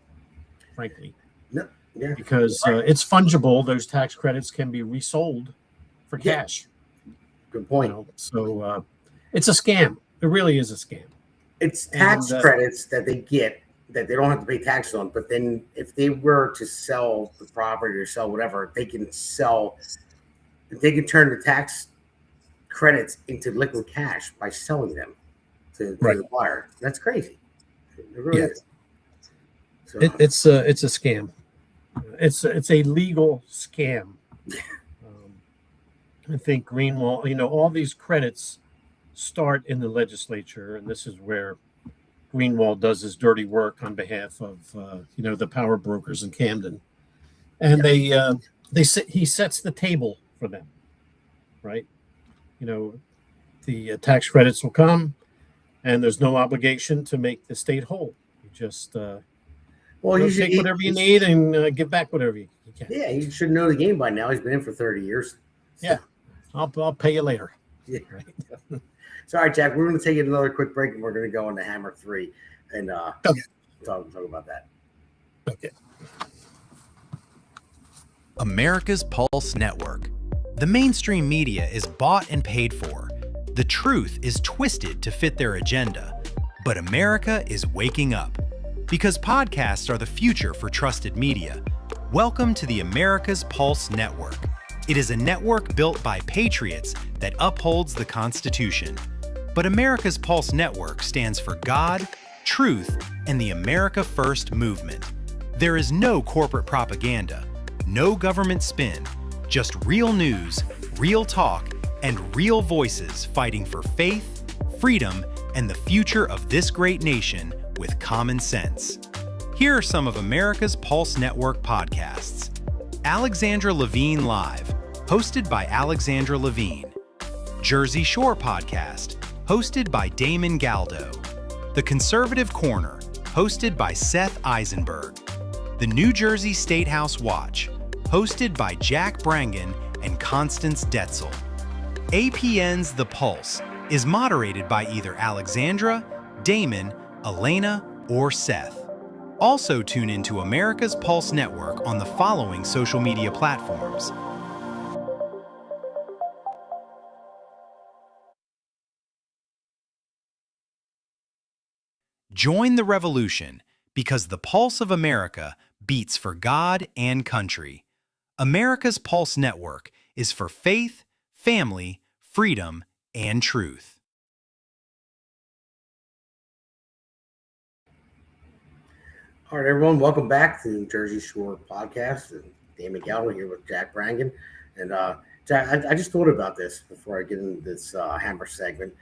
frankly. Yeah. Because it's fungible. Those tax credits can be resold for cash. Good point. So it's a scam. It really is a scam. It's tax credits that they get that they don't have to pay taxes on. But then if they were to sell the property or sell whatever, they can turn the tax credits into liquid cash by selling them to the buyer. That's crazy. It really is. So, it's a scam. It's a legal scam. I think Greenwald, all these credits start in the legislature, and this is where Greenwald does his dirty work on behalf of the power brokers in Camden, and he sets the table for them, right? The tax credits will come, and there's no obligation to make the state whole. You just you take whatever you need and give back whatever you can. Yeah, he should know the game by now. He's been in for 30 years. Yeah, I'll pay you later. Yeah. Right. So, all right, Jack, we're going to take another quick break, and we're going to go into Hammer 3 and talk about that. Okay. America's Pulse Network. The mainstream media is bought and paid for. The truth is twisted to fit their agenda. But America is waking up. Because podcasts are the future for trusted media. Welcome to the America's Pulse Network. It is a network built by patriots that upholds the Constitution. But America's Pulse Network stands for God, truth, and the America First movement. There is no corporate propaganda, no government spin, just real news, real talk, and real voices fighting for faith, freedom, and the future of this great nation with common sense. Here are some of America's Pulse Network podcasts. Alexandra Levine Live, hosted by Alexandra Levine. Jersey Shore Podcast, hosted by Damon Galdo. The Conservative Corner, hosted by Seth Eisenberg. The New Jersey State House Watch, hosted by Jack Brangan and Constance Detzel. APN's The Pulse is moderated by either Alexandra, Damon, Elena, or Seth. Also tune into America's Pulse Network on the following social media platforms. Join the revolution because the pulse of America beats for God and country. America's Pulse Network is for faith, family, freedom, and truth. All right, everyone, welcome back to the Jersey Shore Podcast. And Damon Galdo here with Jack Brangan. And Jack, I just thought about this before I get into this Hammer segment.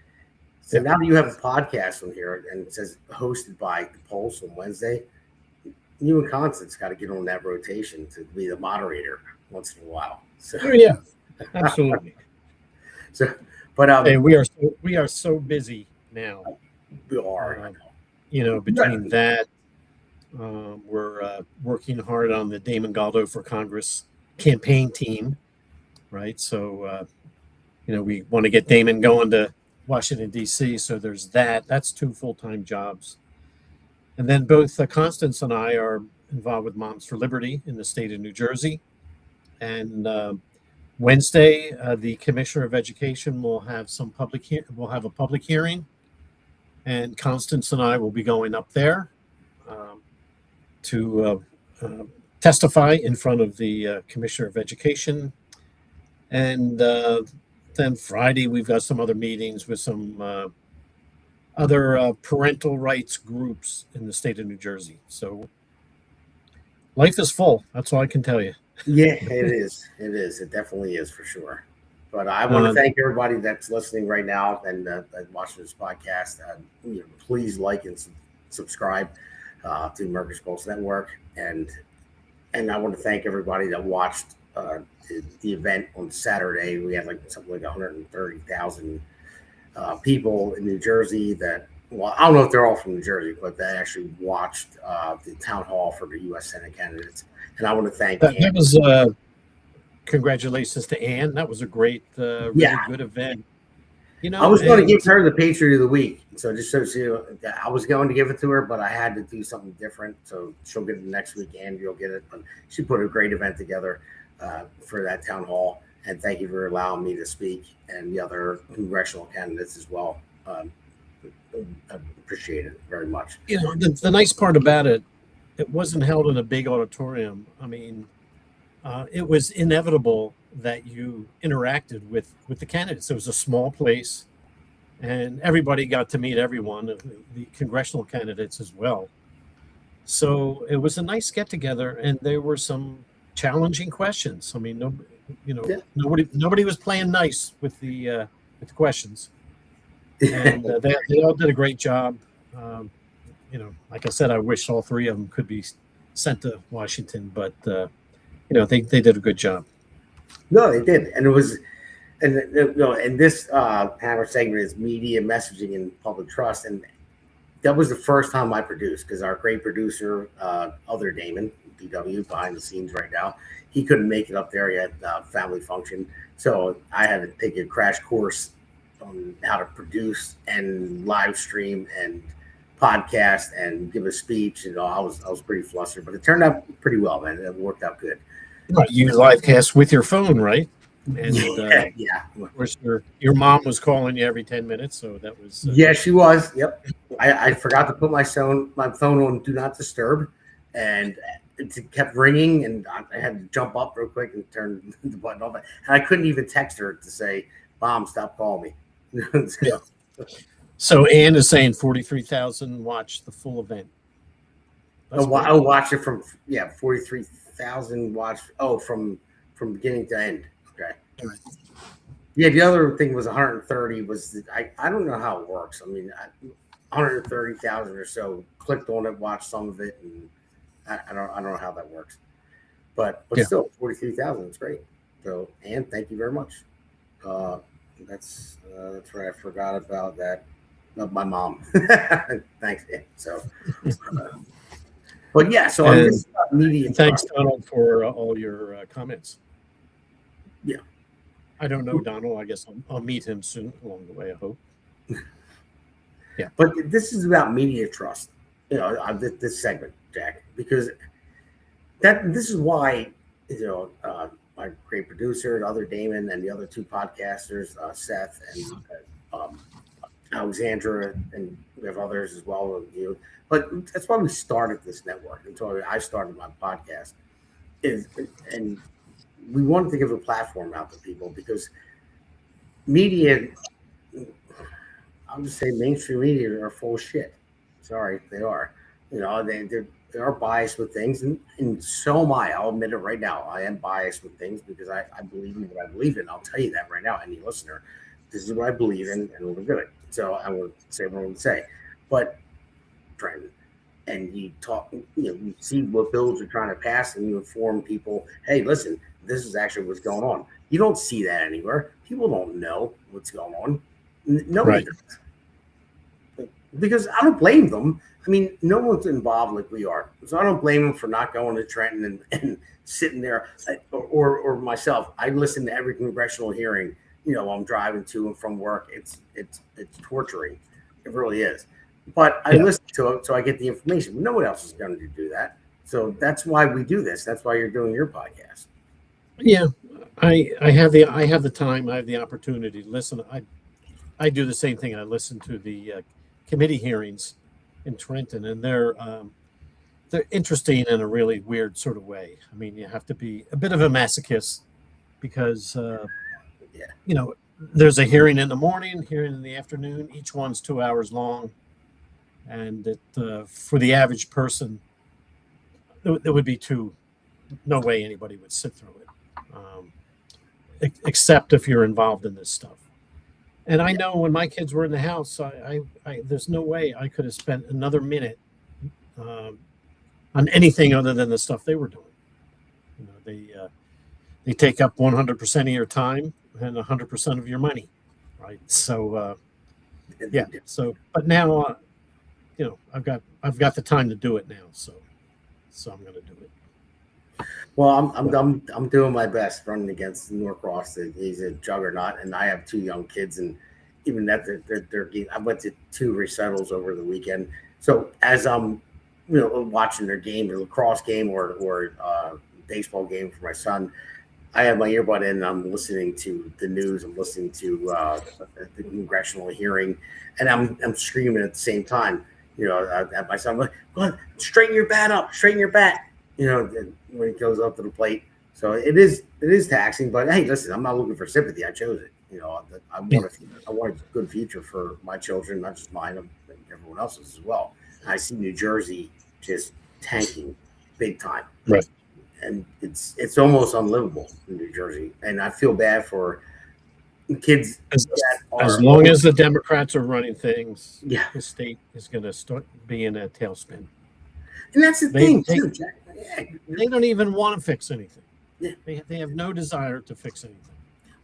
So now that you have a podcast on here and it says hosted by The Pulse on Wednesday, you and Constance got to get on that rotation to be the moderator once in a while. So yeah, absolutely. But hey, we are so busy now. We are. Between that, we're working hard on the Damon Galdo for Congress campaign team, right? So, we want to get Damon going to Washington, D.C. So there's that. That's 2 full-time jobs. And then both Constance and I are involved with Moms for Liberty in the state of New Jersey. And Wednesday, the Commissioner of Education will have a public hearing, and Constance and I will be going up there to testify in front of the Commissioner of Education. And then Friday, we've got some other meetings with some other parental rights groups in the state of New Jersey. So life is full. That's all I can tell you. Yeah, it is. It is. It definitely is for sure. But I want to thank everybody that's listening right now and watching this podcast. Please like and subscribe to America's Pulse Network. And I want to thank everybody that watched the event on Saturday. We had something like 130,000 people in New Jersey that well, I don't know if they're all from New Jersey, but they actually watched the town hall for the U.S. Senate candidates. And I want to thank that was congratulations to Ann. That was a great, really good event. You know, I was going to give her the Patriot of the Week. So just so she, I was going to give it to her, but I had to do something different. So she'll get it next week, and you'll get it. But she put a great event together for that town hall. And thank you for allowing me to speak, and the other congressional candidates as well. I appreciate it very much. You know, the nice part about it, it wasn't held in a big auditorium. I mean, it was inevitable that you interacted with the candidates. It was a small place, and everybody got to meet everyone, the congressional candidates as well. So it was a nice get together, and there were some challenging questions. I mean, nobody was playing nice with the questions, and they all did a great job. You know, like I said, I wish all three of them could be sent to Washington, but you know, they did a good job. No, they did, and it was, and this panel segment is media messaging and public trust, and that was the first time I produced, because our great producer, other Damon, DW, behind the scenes right now, he couldn't make it up there. He had family function, so I had to take a crash course on how to produce and live stream and podcast and give a speech. You know, I was pretty flustered, but it turned out pretty well, man. It worked out good. Right, you live cast with your phone, right? And yeah. Of course, your mom was calling you every 10 minutes, so that was. Yeah, she was. Yep. I forgot to put my phone on Do Not Disturb, and it kept ringing, and I had to jump up real quick and turn the button off. And I couldn't even text her to say, "Mom, stop calling me." So Ann is saying 43,000 watched the full event. I'll watch it from 43,000 watched. Oh, from beginning to end. Okay. Right. Yeah, the other thing was 130. I don't know how it works. I mean, 130,000 or so clicked on it, watched some of it, and I don't know how that works. But still, 43,000 is great. So, Ann, thank you very much. That's right. I forgot about that. My mom. Thanks, Ann. So, but yeah. So I'm just media. Thanks, Donald, for all your comments. Yeah. I don't know Donald. I guess I'll meet him soon along the way, I hope. Yeah. But this is about media trust, you know, this segment, Jack, because this is why, you know, my great producer, the other Damon, and the other two podcasters, Seth and Alexandra, and we have others as well. You, but that's why we started this network. And so I started my podcast, and we wanted to give a platform out to people, because media, I'll just say mainstream media are full of shit. Sorry, they are. You know, they are biased with things, and so am I. I'll admit it right now. I am biased with things because I believe in what I believe in. I'll tell you that right now, any listener. This is what I believe in, and we're good. So I will say what I want to say. But, Trenton, and you talk, you know, you see what bills are trying to pass, and you inform people, hey, listen, this is actually what's going on. You don't see that anywhere. People don't know what's going on. Nobody does. Because I don't blame them. I mean, no one's involved like we are. So I don't blame them for not going to Trenton and sitting there. Or myself, I listen to every congressional hearing, you know, while I'm driving to and from work. It's torturing. It really is. But I listen to it, so I get the information. No one else is going to do that. So that's why we do this. That's why you're doing your podcast. Yeah, I have the time. I have the opportunity to listen. I do the same thing. I listen to the committee hearings in Trenton, and they're interesting in a really weird sort of way. I mean, you have to be a bit of a masochist, because you know, there's a hearing in the morning, hearing in the afternoon. Each one's 2 hours long, and for the average person, there would be no way anybody would sit through it, except if you're involved in this stuff. And I know when my kids were in the house, I there's no way I could have spent another minute on anything other than the stuff they were doing. You know, they take up 100% of your time and 100% of your money, right? So Yeah. So, but now, I've got the time to do it now. So I'm going to do it. Well, I'm doing my best running against Norcross. He's a juggernaut, and I have 2 young kids, and even that they're I went to 2 recitals over the weekend. So as I'm, watching their game, the lacrosse game or baseball game for my son, I have my earbud in and I'm listening to the news. I'm listening to the congressional hearing, and I'm screaming at the same time. At my son, I'm like, "Go on, straighten your bat up, straighten your bat." When he goes up to the plate. So it is taxing. But hey, listen, I'm not looking for sympathy. I chose it. I want a good future for my children, not just mine, and everyone else's as well. I see New Jersey just tanking big time. Right. And it's almost unlivable in New Jersey. And I feel bad for kids. As long as the Democrats are running things, yeah, the state is going to start being a tailspin. And that's the thing, too, Jack. They don't even want to fix anything. Yeah. They have no desire to fix anything.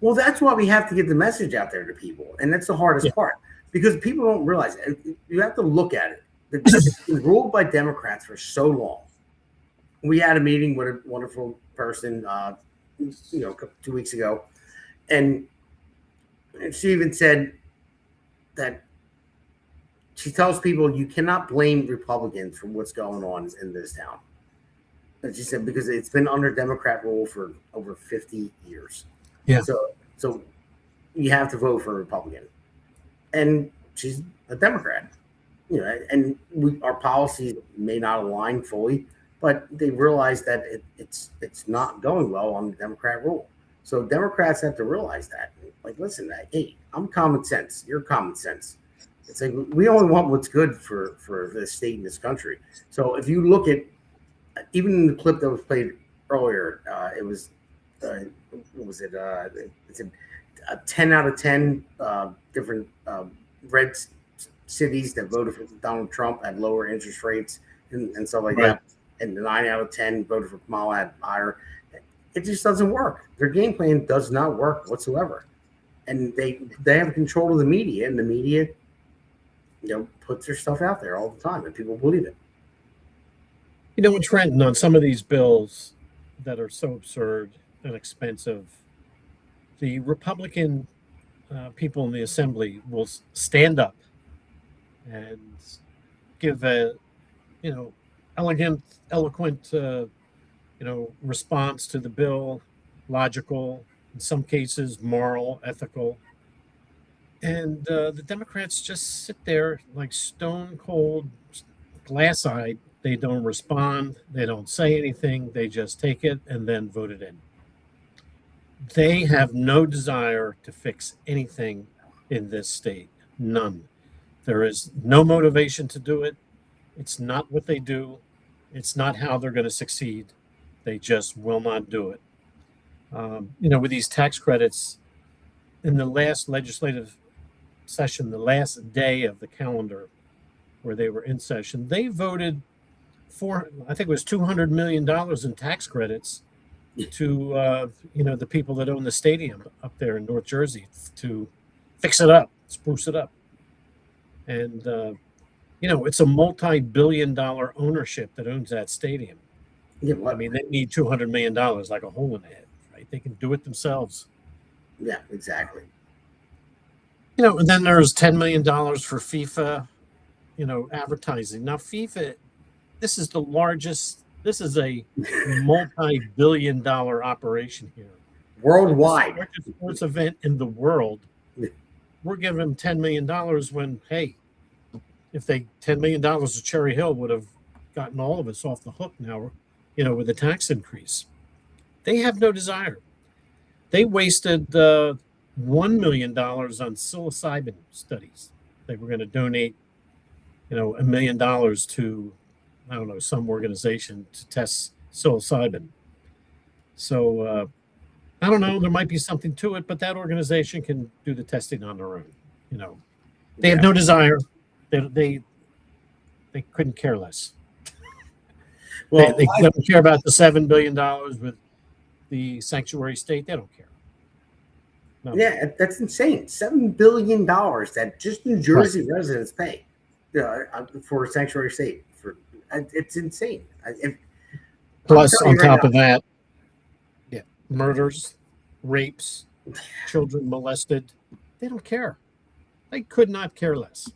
Well, that's why we have to get the message out there to people. And that's the hardest part, because people don't realize it. You have to look at it. It's been ruled by Democrats for so long. We had a meeting with a wonderful person, 2 weeks ago, and she even said that she tells people you cannot blame Republicans for what's going on in this town. And she said because it's been under Democrat rule for over 50 years. Yeah. So you have to vote for a Republican, and she's a Democrat. And our policies may not align fully, but they realize that it's not going well on the Democrat rule. So Democrats have to realize that. Like, listen, hey, I'm common sense. You're common sense. It's like we only want what's good for the state and this country. So if you look at even in the clip that was played earlier, it was what was it? It's a 10 out of 10 different red cities that voted for Donald Trump had lower interest rates and stuff like that. And the 9 out of 10 voted for Kamala had higher. It just doesn't work. Their game plan does not work whatsoever. And they have control of the media, and the media, puts their stuff out there all the time, and people believe it. In Trenton, on some of these bills that are so absurd and expensive, the Republican people in the assembly will stand up and give a, eloquent, response to the bill, logical, in some cases, moral, ethical. And the Democrats just sit there like stone cold, glass-eyed. They don't respond. They don't say anything. They just take it and then vote it in. They have no desire to fix anything in this state. None. There is no motivation to do it. It's not what they do. It's not how they're going to succeed. They just will not do it. With these tax credits, in the last legislative session, the last day of the calendar where they were in session, they voted for, I think it was $200 million in tax credits to, the people that own the stadium up there in North Jersey to fix it up, spruce it up. And, it's a multi-billion-dollar ownership that owns that stadium. Yeah, I mean, they need $200 million like a hole in the head, right? They can do it themselves. Yeah, exactly. And then there's $10 million for FIFA, advertising. Now, FIFA, this is a multi-billion-dollar operation here. Worldwide. It's the largest sports event in the world. We're giving them $10 million when, hey, if $10 million of Cherry Hill would have gotten all of us off the hook now, with the tax increase. They have no desire. They wasted $1 million on psilocybin studies. They were going to donate, $1 million to, I don't know, some organization to test psilocybin. So I don't know. There might be something to it, but that organization can do the testing on their own. They have no desire. They couldn't care less. Well, they don't care about the $7 billion with the sanctuary state. They don't care. No. Yeah, that's insane. $7 billion that just New Jersey residents pay for a sanctuary state. It's insane. Plus, on top of that, murders, rapes, children molested. They don't care. They could not care less.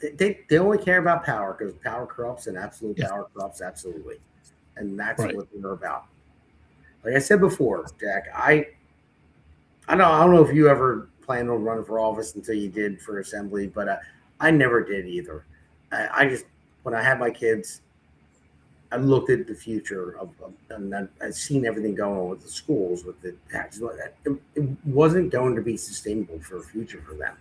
They only care about power because power corrupts and absolute power corrupts absolutely. And that's what they're about. Like I said before, Jack, I don't know if you ever planned on running for office until you did for assembly, but I never did either. I just, when I had my kids, I looked at the future and I've seen everything going on with the schools, with the taxes. It wasn't going to be sustainable for a future for them.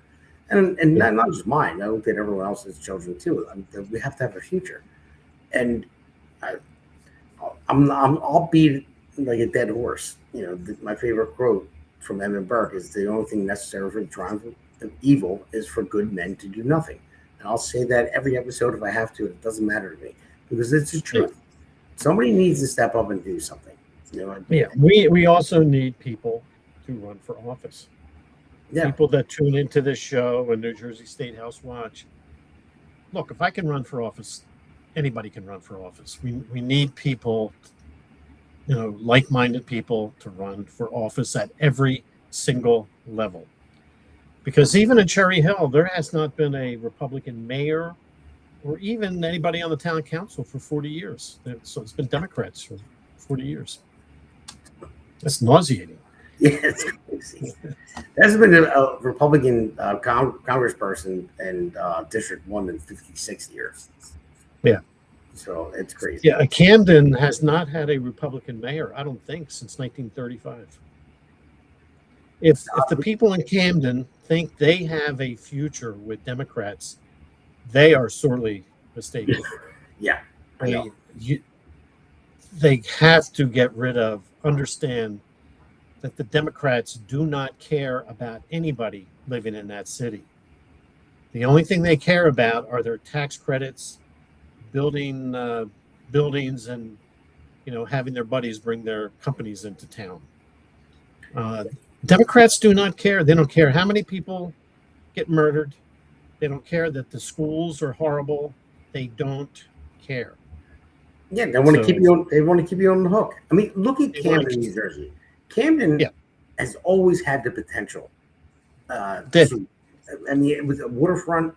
And not just mine. I looked at everyone else's children too. We have to have a future. And I'll beat like a dead horse. My favorite quote from Emmett Burke is the only thing necessary for the triumph of evil is for good men to do nothing. And I'll say that every episode if I have to. It doesn't matter to me because it's the truth. Somebody needs to step up and do something. We also need people to run for office. People that tune into this show and New Jersey State House Watch. Look, if I can run for office, anybody can run for office. We need people, like-minded people to run for office at every single level. Because even in Cherry Hill, there has not been a Republican mayor or even anybody on the town council for 40 years. So it's been Democrats for 40 years. That's nauseating. Yeah, it's crazy. There's been a Republican congressperson in District 1 in 56 years. Yeah. So it's crazy. Yeah, Camden has not had a Republican mayor, I don't think, since 1935. If the people in Camden think they have a future with Democrats, they are sorely mistaken. Yeah. They have to get rid of, understand that the Democrats do not care about anybody living in that city. The only thing they care about are their tax credits, building buildings, and having their buddies bring their companies into town. Democrats do not care. They don't care how many people get murdered. They don't care that the schools are horrible. They don't care. Yeah, they want to keep you on. They want to keep you on the hook. I mean, look at Camden, New Jersey. Camden has always had the potential. It was a waterfront,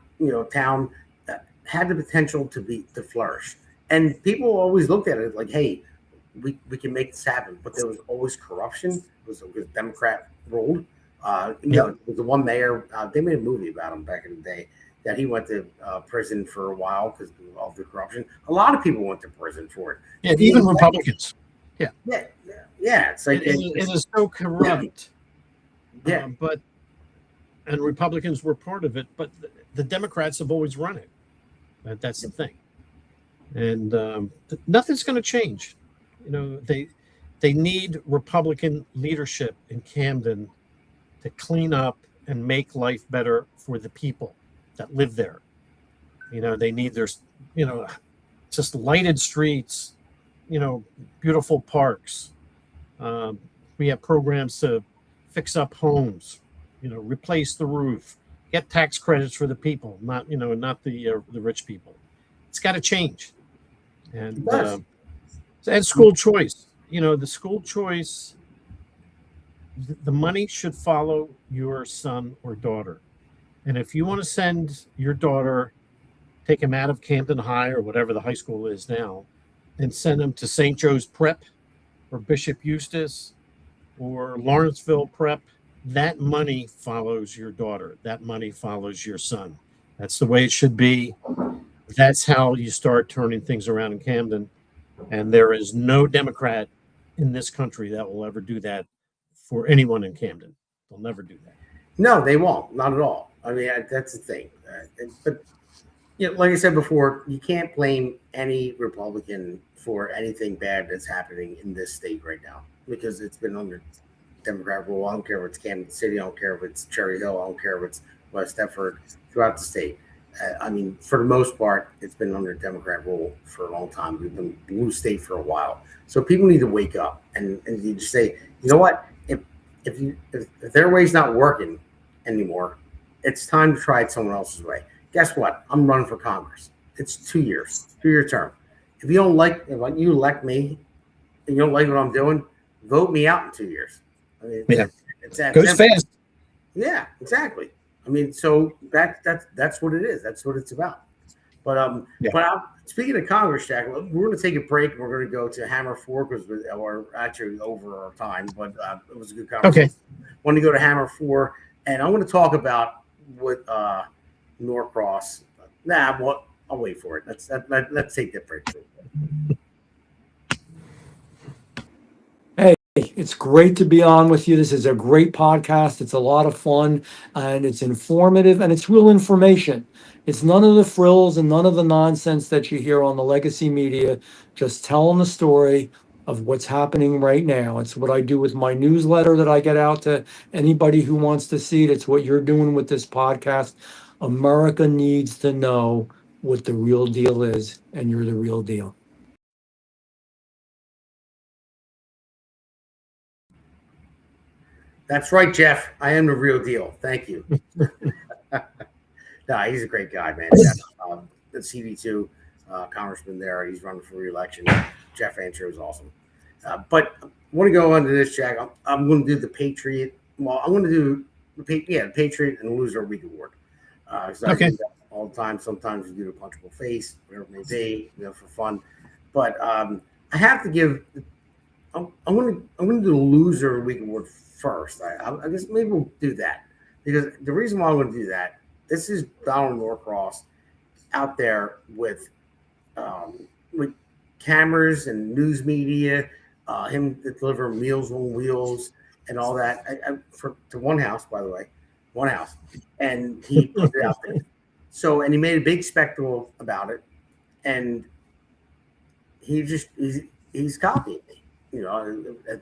town that had the potential to flourish. And people always looked at it like, hey, we can make this happen. But there was always corruption. It was Democrat ruled. There was the one mayor. They made a movie about him back in the day that he went to prison for a while because of all the corruption. A lot of people went to prison for it. Yeah, even Republicans. Yeah. It's like it is so corrupt. And Republicans were part of it, but the Democrats have always run it. That's the thing. And nothing's going to change. They need Republican leadership in Camden to clean up and make life better for the people that live there. They need their, just lighted streets, beautiful parks. We have programs to fix up homes, replace the roof, get tax credits for the people, not the rich people. It's got to change. And school choice, the school choice, the money should follow your son or daughter. And if you want to send your daughter, take him out of Camden High or whatever the high school is now, and send him to St. Joe's Prep or Bishop Eustace or Lawrenceville Prep, that money follows your daughter. That money follows your son. That's the way it should be. That's how you start turning things around in Camden. And there is no Democrat in this country that will ever do that for anyone in Camden. They'll never do that. No, they won't. Not at all. I mean, that's the thing. But like I said before, you can't blame any Republican for anything bad that's happening in this state right now because it's been under Democrat rule. I don't care if it's Camden City. I don't care if it's Cherry Hill. I don't care if it's West Deptford, throughout the state. For the most part, it's been under Democrat rule for a long time. We've been blue state for a while. So people need to wake up and you just say, you know what? if their way's not working anymore, it's time to try it someone else's way. Guess what? I'm running for Congress. It's 2 years, 2-year term. If you elect me, and you don't like what I'm doing, vote me out in 2 years. I mean, it's that goes simple. fast. Yeah, exactly. I mean, so that's what it is. That's what it's about. But speaking of Congress, Jack, we're going to take a break. We're going to go to Hammer 4 because we're actually over our time, but it was a good conversation. Okay. Want to go to Hammer 4, and I'm going to talk about what Norcross. I'll wait for it. Let's take that break. Hey, it's great to be on with you. This is a great podcast. It's a lot of fun, and it's informative, and it's real information. It's none of the frills and none of the nonsense that you hear on the legacy media. Just telling the story of what's happening right now. It's what I do with my newsletter that I get out to anybody who wants to see it. It's what you're doing with this podcast. America needs to know what the real deal is, and you're the real deal. That's right, Jeff. I am the real deal. Thank you. No, he's a great guy, man. The CV2 congressman there. He's running for re-election. Jeff Antro is awesome. But I want to go on to this, Jack. I'm going to do the Patriot. Well, I'm going to do the Patriot and Loser Week Award. Okay. I do that all the time. Sometimes we do the punchable face, whatever it may be, for fun. But I have to give. I'm going to do the Loser Week Award first. I guess maybe we'll do that because the reason why I'm going to do that. This is Donald Norcross out there with cameras and news media, him delivering Meals on Wheels and all that to one house, by the way, and he put it out there. So, and he made a big spectacle about it, and he's copying me.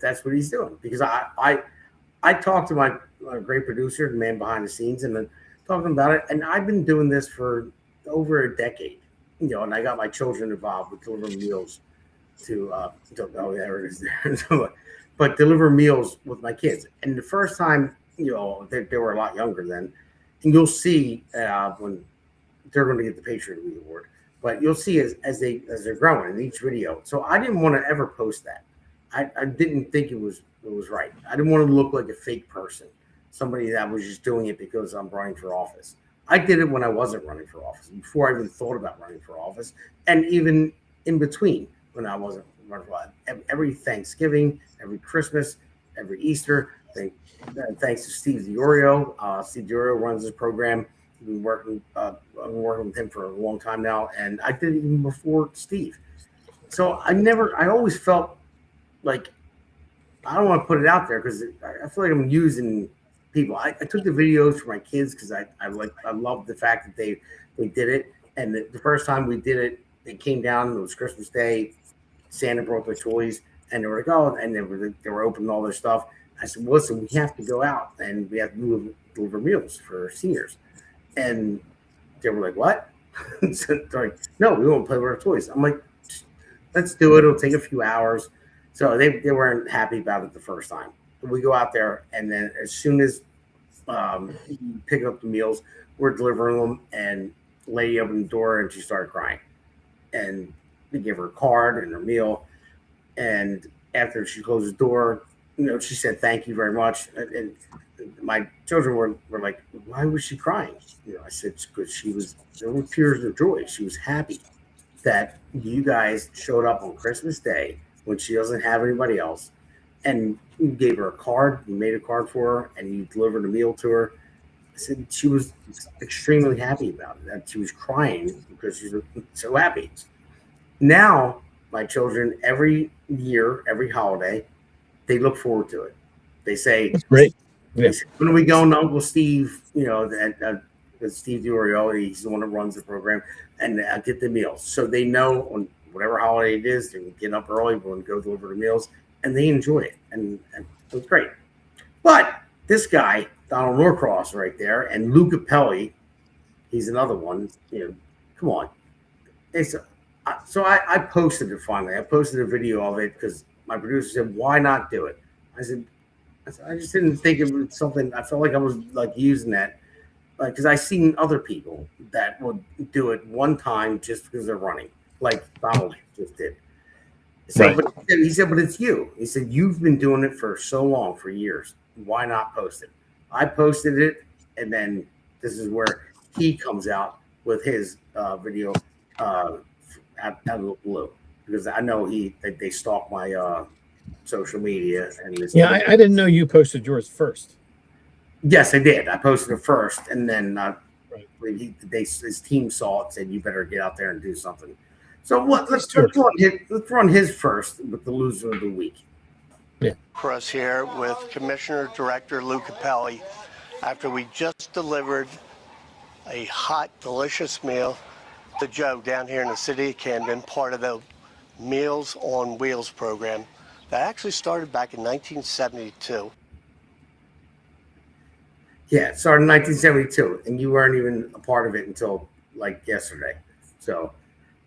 That's what he's doing because I talked to my great producer, the man behind the scenes, and then talking about it, and I've been doing this for over a decade, and I got my children involved with delivering meals to there it is there. But deliver meals with my kids. And the first time, they were a lot younger then, and you'll see when they're going to get the Patriot League Award, but you'll see as they're growing in each video. So I didn't want to ever post that. I didn't think it was right. I didn't want to look like a fake person. Somebody that was just doing it because I'm running for office. I did it when I wasn't running for office, before I even thought about running for office, and even in between when I wasn't running for office. Every Thanksgiving, every Christmas, every Easter. Thanks to Steve DiOrio. Steve DiOrio runs this program. I've been working with him for a long time now, and I did it even before Steve. So I always felt like I don't want to put it out there because I feel like I'm using people. I took the videos for my kids because I love the fact that they did it. And the first time we did it, they came down. It was Christmas Day. Santa brought their toys, and they were like, "Oh!" And they were opening all their stuff. I said, "Listen, we have to go out and we have to deliver meals for seniors." And they were like, "What?" So they're like, "No, we won't play with our toys." I'm like, "Let's do it. It'll take a few hours." So they weren't happy about it the first time. We go out there, and then as soon as you pick up the meals, we're delivering them, and the lady opened the door, and she started crying. And we gave her a card and her meal, and after she closed the door, she said, "Thank you very much." And my children were like, "Why was she crying?" I said, "Because there were tears of joy. She was happy that you guys showed up on Christmas Day when she doesn't have anybody else, and you gave her a card, you made a card for her, and you delivered a meal to her." I said she was extremely happy about it, that she was crying because she was so happy. Now, my children, every year, every holiday, they look forward to it. They say, "That's great. Yeah. Say, when are we going to Uncle Steve, Steve DiOrio, he's the one that runs the program, and get the meals. So they know on whatever holiday it is, they can get up early, we're going to go deliver the meals, and they enjoy it. And it was great. But this guy, Donald Norcross right there, and Lou Capelli, he's another one, come on. So I posted it finally. I posted a video of it because my producer said, "Why not do it?" I I just didn't think it was something. I felt like I was like using that, like because I seen other people that would do it one time just because they're running, like Donald just did. So, Right. but he said, but it's you. He said you've been doing it for so long, for years. Why not post it? I posted it, and then this is where he comes out with his video out of the blue, because I know they stalk my social media and this. Yeah, I didn't know you posted yours first. Yes, I did. I posted it first, and then his team saw it, said you better get out there and do something. So let's run his first with the loser of the week. Yeah. For us here with Commissioner Director Lou Capelli, after we just delivered a hot, delicious meal to Joe down here in the city of Camden, part of the Meals on Wheels program that actually started back in 1972. Yeah, it started in 1972, and you weren't even a part of it until like yesterday. So,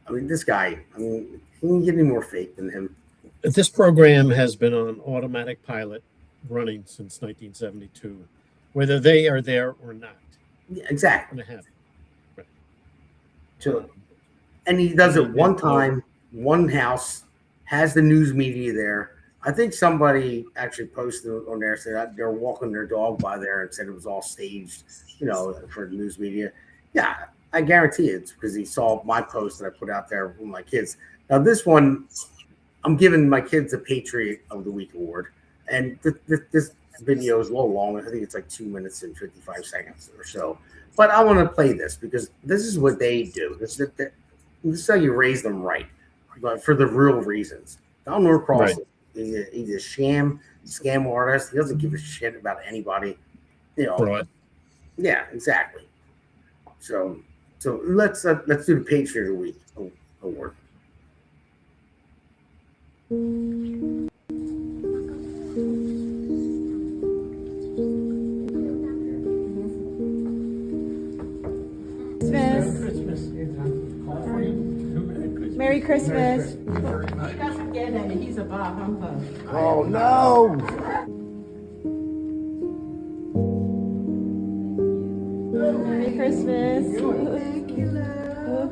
I mean, this guy, can you get any more fake than him? This program has been on automatic pilot running since 1972, whether they are there or not. Yeah, exactly. Right. So, and he does it one time, one house, has the news media there. I think somebody actually posted on there, said they're walking their dog by there and said it was all staged, for the news media. Yeah, I guarantee it's because he saw my post that I put out there with my kids. Now, this one, I'm giving my kids a Patriot of the Week award. And this video is a little long. I think it's like 2 minutes and 55 seconds or so. But I want to play this because this is what they do. This is how you raise them right, but for the real reasons. Donald Norcross, he's a scam artist. He doesn't give a shit about anybody. Right. Yeah, exactly. So let's do the Patriot of the Week award. Merry Christmas. He doesn't get any. He's a bah humbug. Oh no! Merry Christmas. Thank you, love.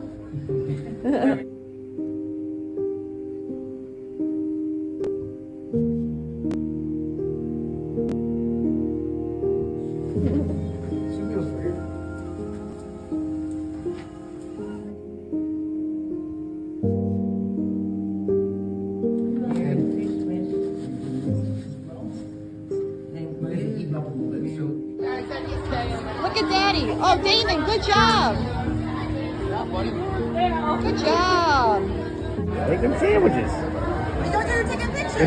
Look at Daddy. Oh, Damon, good job. Good job. Make them sandwiches. We don't have to take a picture.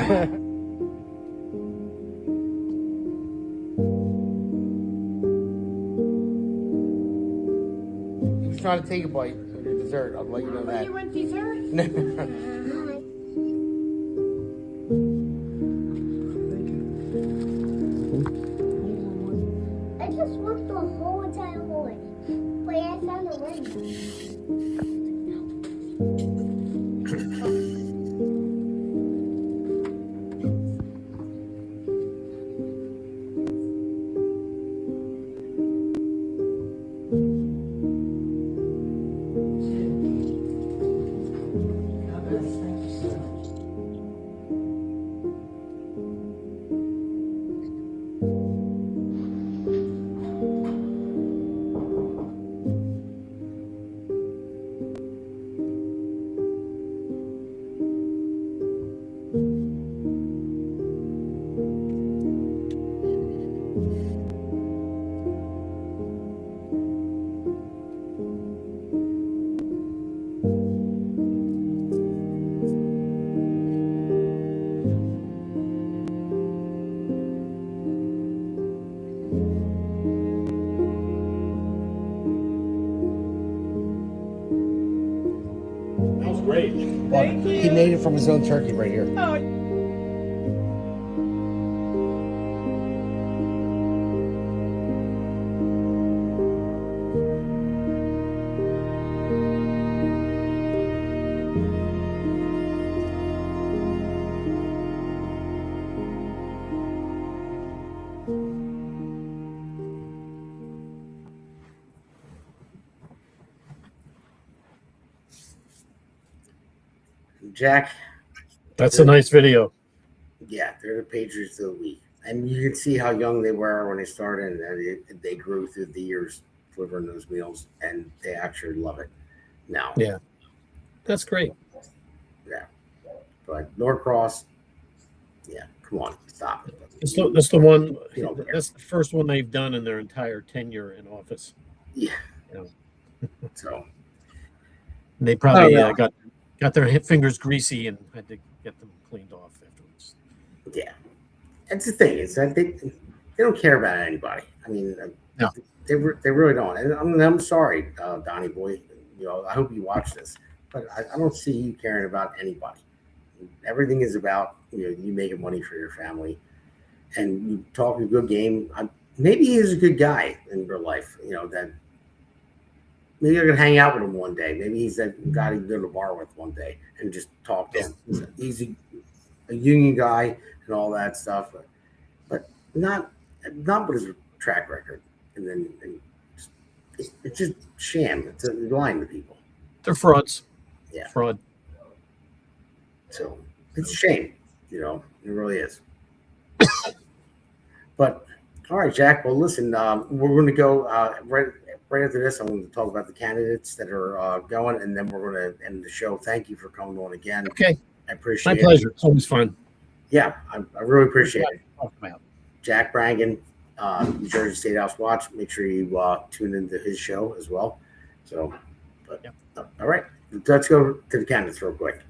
He's trying to take a bite of your dessert. I'll let you know that. You want dessert? I just walked the whole entire hallway. Wait, I found a ring. Great. Well, he made it from his own turkey right here. Oh. Jack. That's a nice video. Yeah, they're the Patriots of the week. And you can see how young they were when they started, and they grew through the years delivering those meals, and they actually love it now. Yeah, that's great. Yeah, but Norcross, yeah, come on, stop it. That's the one. That's the first one they've done in their entire tenure in office. Yeah. You know. So they probably got their fingers greasy and had to get them cleaned off afterwards. Yeah, that's the thing. Is that they don't care about anybody. I mean, no. They really don't. And I'm sorry, Donnie boy. You know, I hope you watch this, but I don't see you caring about anybody. Everything is about you making money for your family, and you talk a good game. Maybe he's a good guy in real life. You know that. Maybe I could hang out with him one day. Maybe he's that guy you go to the bar with one day and just talk to him. He's a union guy and all that stuff, but not with his track record. And then it's just sham. It's lying to people. They're frauds. Yeah, fraud. So it's a shame. You know, it really is. But all right, Jack. Well, listen, we're going to go right after this. I'm going to talk about the candidates that are going, and then we're going to end the show. Thank you for coming on again. Okay, I appreciate it. My pleasure. It's always fun. Yeah, I really appreciate it. Jack Brangan, New Jersey State House Watch. Make sure you tune into his show as well. So, but all right, let's go to the candidates real quick.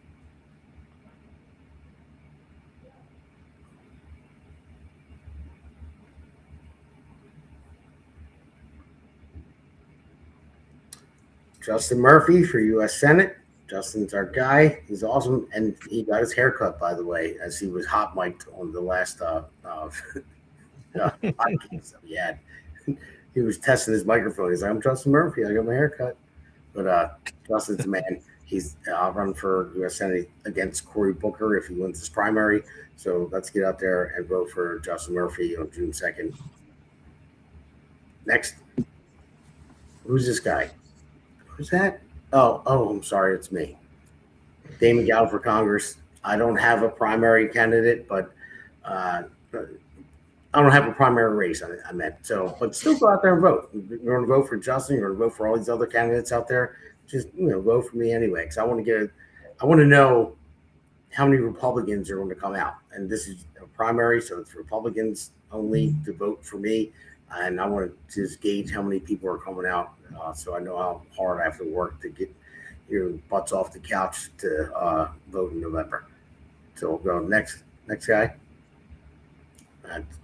Justin Murphy for U.S. Senate. Justin's our guy. He's awesome, and he got his haircut, by the way, as he was hot mic'd on the last podcast that we had. He was testing his microphone. He's like, "I'm Justin Murphy. I got my haircut." But Justin's the man. He's running for U.S. Senate against Cory Booker if he wins his primary. So let's get out there and vote for Justin Murphy on June 2nd. Next, who's this guy? Who's that? Oh, I'm sorry, it's me. Damon Galdo for Congress. I don't have a primary candidate, but I don't have a primary race. I meant so, but still go out there and vote. You're going to vote for Justin. You're going to vote for all these other candidates out there. Just vote for me anyway, because I want to know how many Republicans are going to come out. And this is a primary, so it's Republicans only to vote for me. And I want to just gauge how many people are coming out, so I know how hard I have to work to get your butts off the couch to vote in November. So we'll go next guy.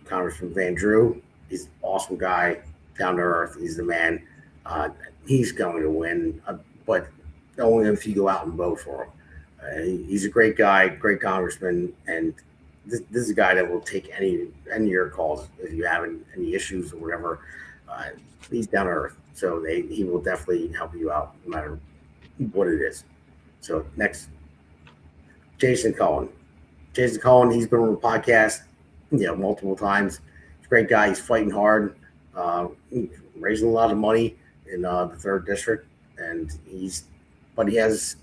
Congressman Van Drew. He's an awesome guy, down to earth. He's the man. He's going to win, but only if you go out and vote for him. He's a great guy, great congressman, and this is a guy that will take any of your calls if you have any issues or whatever. He's down to earth, so he will definitely help you out no matter what it is. So next, Jason Cohen. Jason Cohen, he's been on the podcast, multiple times. He's a great guy. He's fighting hard, raising a lot of money in the 3rd district, and he has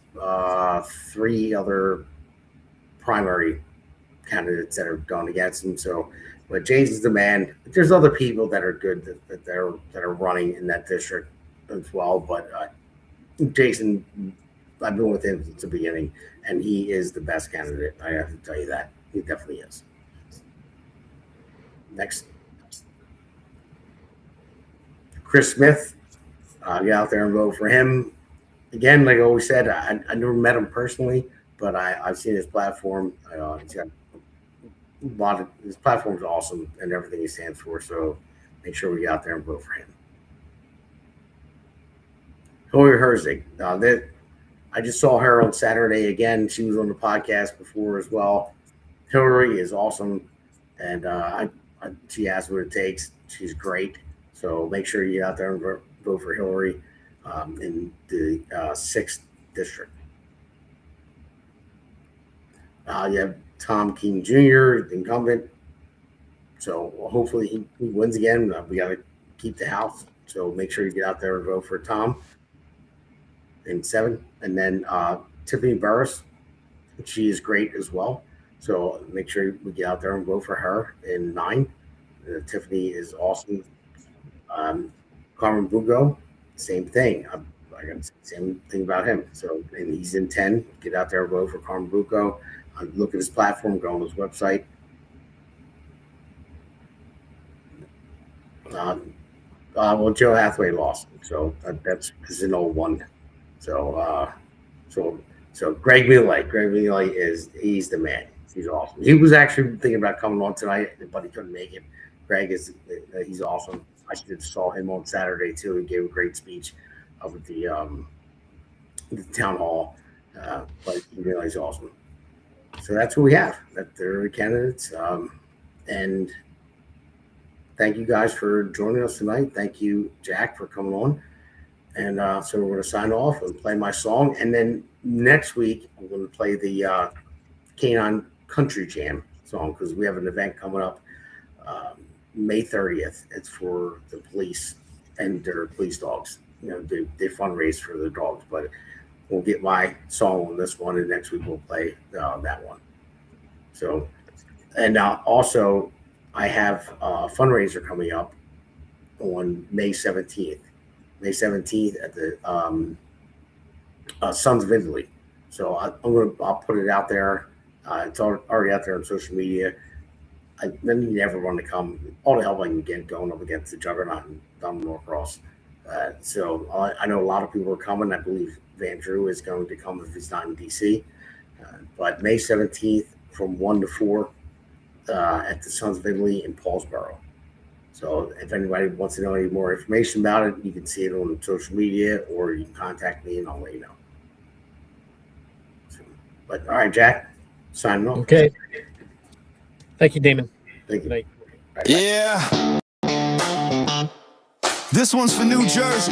3 other primary candidates that are going against him. So, but Jason's the man. There's other people that are good that are running in that district as well. But Jason, I've been with him since the beginning, and he is the best candidate. I have to tell you that. He definitely is. Next, Chris Smith. Get out there and vote for him. Again, like I always said, I never met him personally, but I've seen his platform. He's got his platform is awesome and everything he stands for. So make sure we get out there and vote for him. Hillary Herzig. I just saw her on Saturday again. She was on the podcast before as well. Hillary is awesome, and she has what it takes. She's great. So make sure you get out there and vote for Hillary in the 6th district. You have Tom Keene Jr., the incumbent. So hopefully he wins again. We got to keep the House. So make sure you get out there and vote for Tom in 7. And then Tiffany Burris. She is great as well. So make sure we get out there and vote for her in 9. Tiffany is awesome. Carmen Bugo, same thing. I got the same thing about him. So, and he's in 10. Get out there and vote for Carmen Bugo. Look at his platform, go on his website. Well, Joe Hathaway lost, so that's an old one. So Greg Muley he's the man. He's awesome. He was actually thinking about coming on tonight, but he couldn't make it. He's awesome. I saw him on Saturday too. He gave a great speech up at the town hall. But he's awesome. So that's what we have. They're the candidates. And thank you guys for joining us tonight. Thank you, Jack, for coming on. And so we're going to sign off and play my song. And then next week, I'm going to play the Canine Country Jam song because we have an event coming up May 30th. It's for the police and their police dogs. They fundraise for the dogs. But we'll get my song on this one, and next week we'll play that one. So, and also, I have a fundraiser coming up on May 17th. May 17th at the Sons of Italy. So I'll put it out there. It's already out there on social media. Then you never want to come. All the help I can get going up against the juggernaut in Dunham Norcross. So I know a lot of people are coming. I believe Van Drew is going to come if he's not in DC. But May 17th from 1 to 4 at the Sons of Italy in Paulsboro. So if anybody wants to know any more information about it, you can see it on social media or you can contact me and I'll let you know. But all right, Jack, signing off. Okay. Thank you, Damon. Thank you. Good night. Yeah. This one's for New Jersey.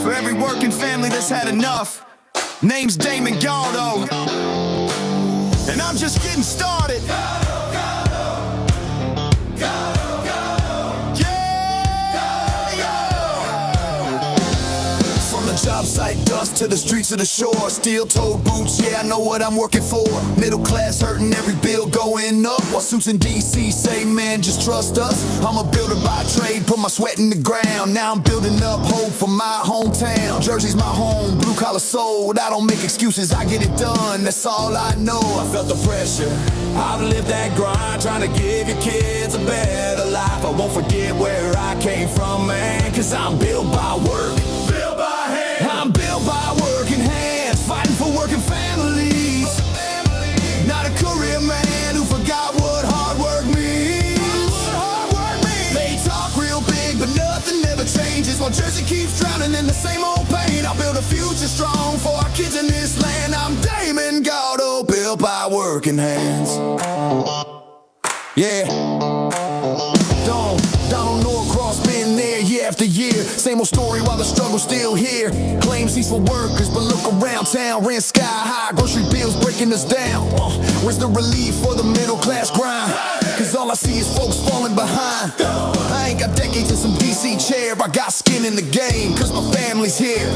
For every working family that's had enough. Name's Damon Galdo. And I'm just getting started. Job site dust to the streets of the shore. Steel-toed boots, yeah, I know what I'm working for. Middle class hurting, every bill going up. While suits in DC say, man, just trust us. I'm a builder by trade, put my sweat in the ground. Now I'm building up hope for my hometown. Jersey's my home, blue-collar soul. I don't make excuses, I get it done, that's all I know. I felt the pressure, I've lived that grind, trying to give your kids a better life. I won't forget where I came from, man, cause I'm built by work. I'm built by working hands, fighting for working families. Not a career man who forgot what hard work means. They talk real big, but nothing ever changes. While Jersey keeps drowning in the same old pain, I'll build a future strong for our kids in this land. I'm Damon Galdo, built by working hands. Yeah. Donald Norcross been there year after year. Same old story while the struggle's still here. Claims he's for workers, but look around town. Rent sky high, grocery bills breaking us down. Where's the relief for the middle class grind? Cause all I see is folks falling behind. I ain't got decades in some DC chair. I got skin in the game, cause my family's here.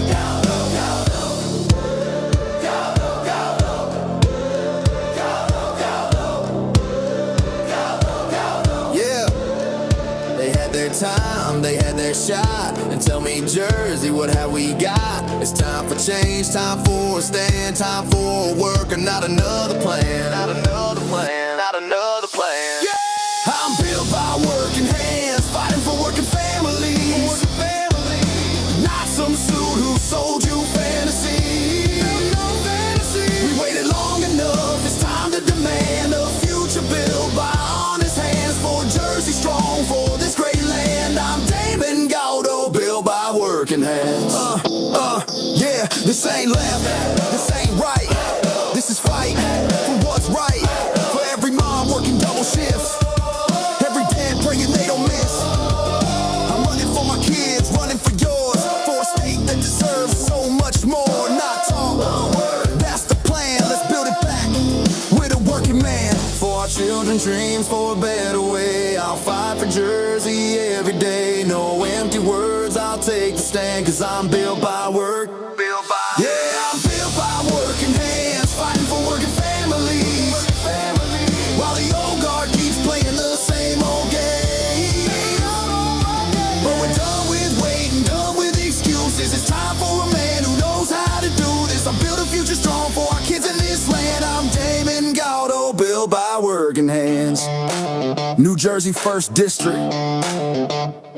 Time, they had their shot, and tell me, Jersey, what have we got? It's time for change, time for a stand, time for a work, and not another plan, not another plan, not another plan. Yeah! I'm built by working hands, fighting for working families. Not some suit who sold you fantasy. We waited long enough, it's time to demand a future built by honest hands for Jersey strong, for this great land. I'm Damon Galdo, built by working hands. Yeah, this ain't left, this ain't right. This is fight for what's right. For every mom working double shifts, every dad praying they don't miss. I'm running for my kids, running for yours, for a state that deserves so much more. Not talk, that's the plan. Let's build it back with a working man. For our children's dreams, for a better way. I'll fight for Jersey every day. No empty words, I'll take the stand. Cause I'm built by work. Yeah, I'm built by working hands, fighting for working working hands. New Jersey 1st District.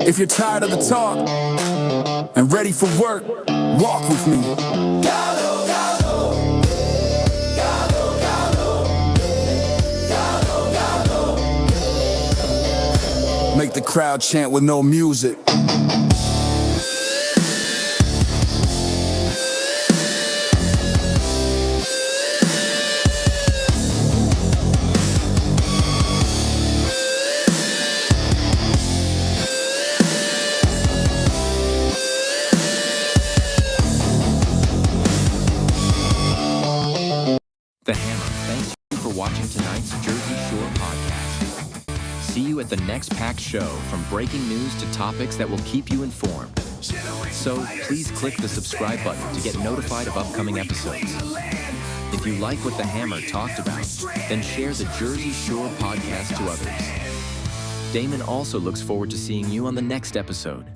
If you're tired of the talk and ready for work, walk with me. Galdo, Galdo. Galdo, Galdo. Galdo, Galdo. Make the crowd chant with no music. The Hammer thanks you for watching tonight's Jersey Shore podcast. See you at the next packed show, from breaking news to topics that will keep you informed. So please click the subscribe button to get notified of upcoming episodes. If you like what the Hammer talked about, then share the Jersey Shore podcast to others. Damon also looks forward to seeing you on the next episode.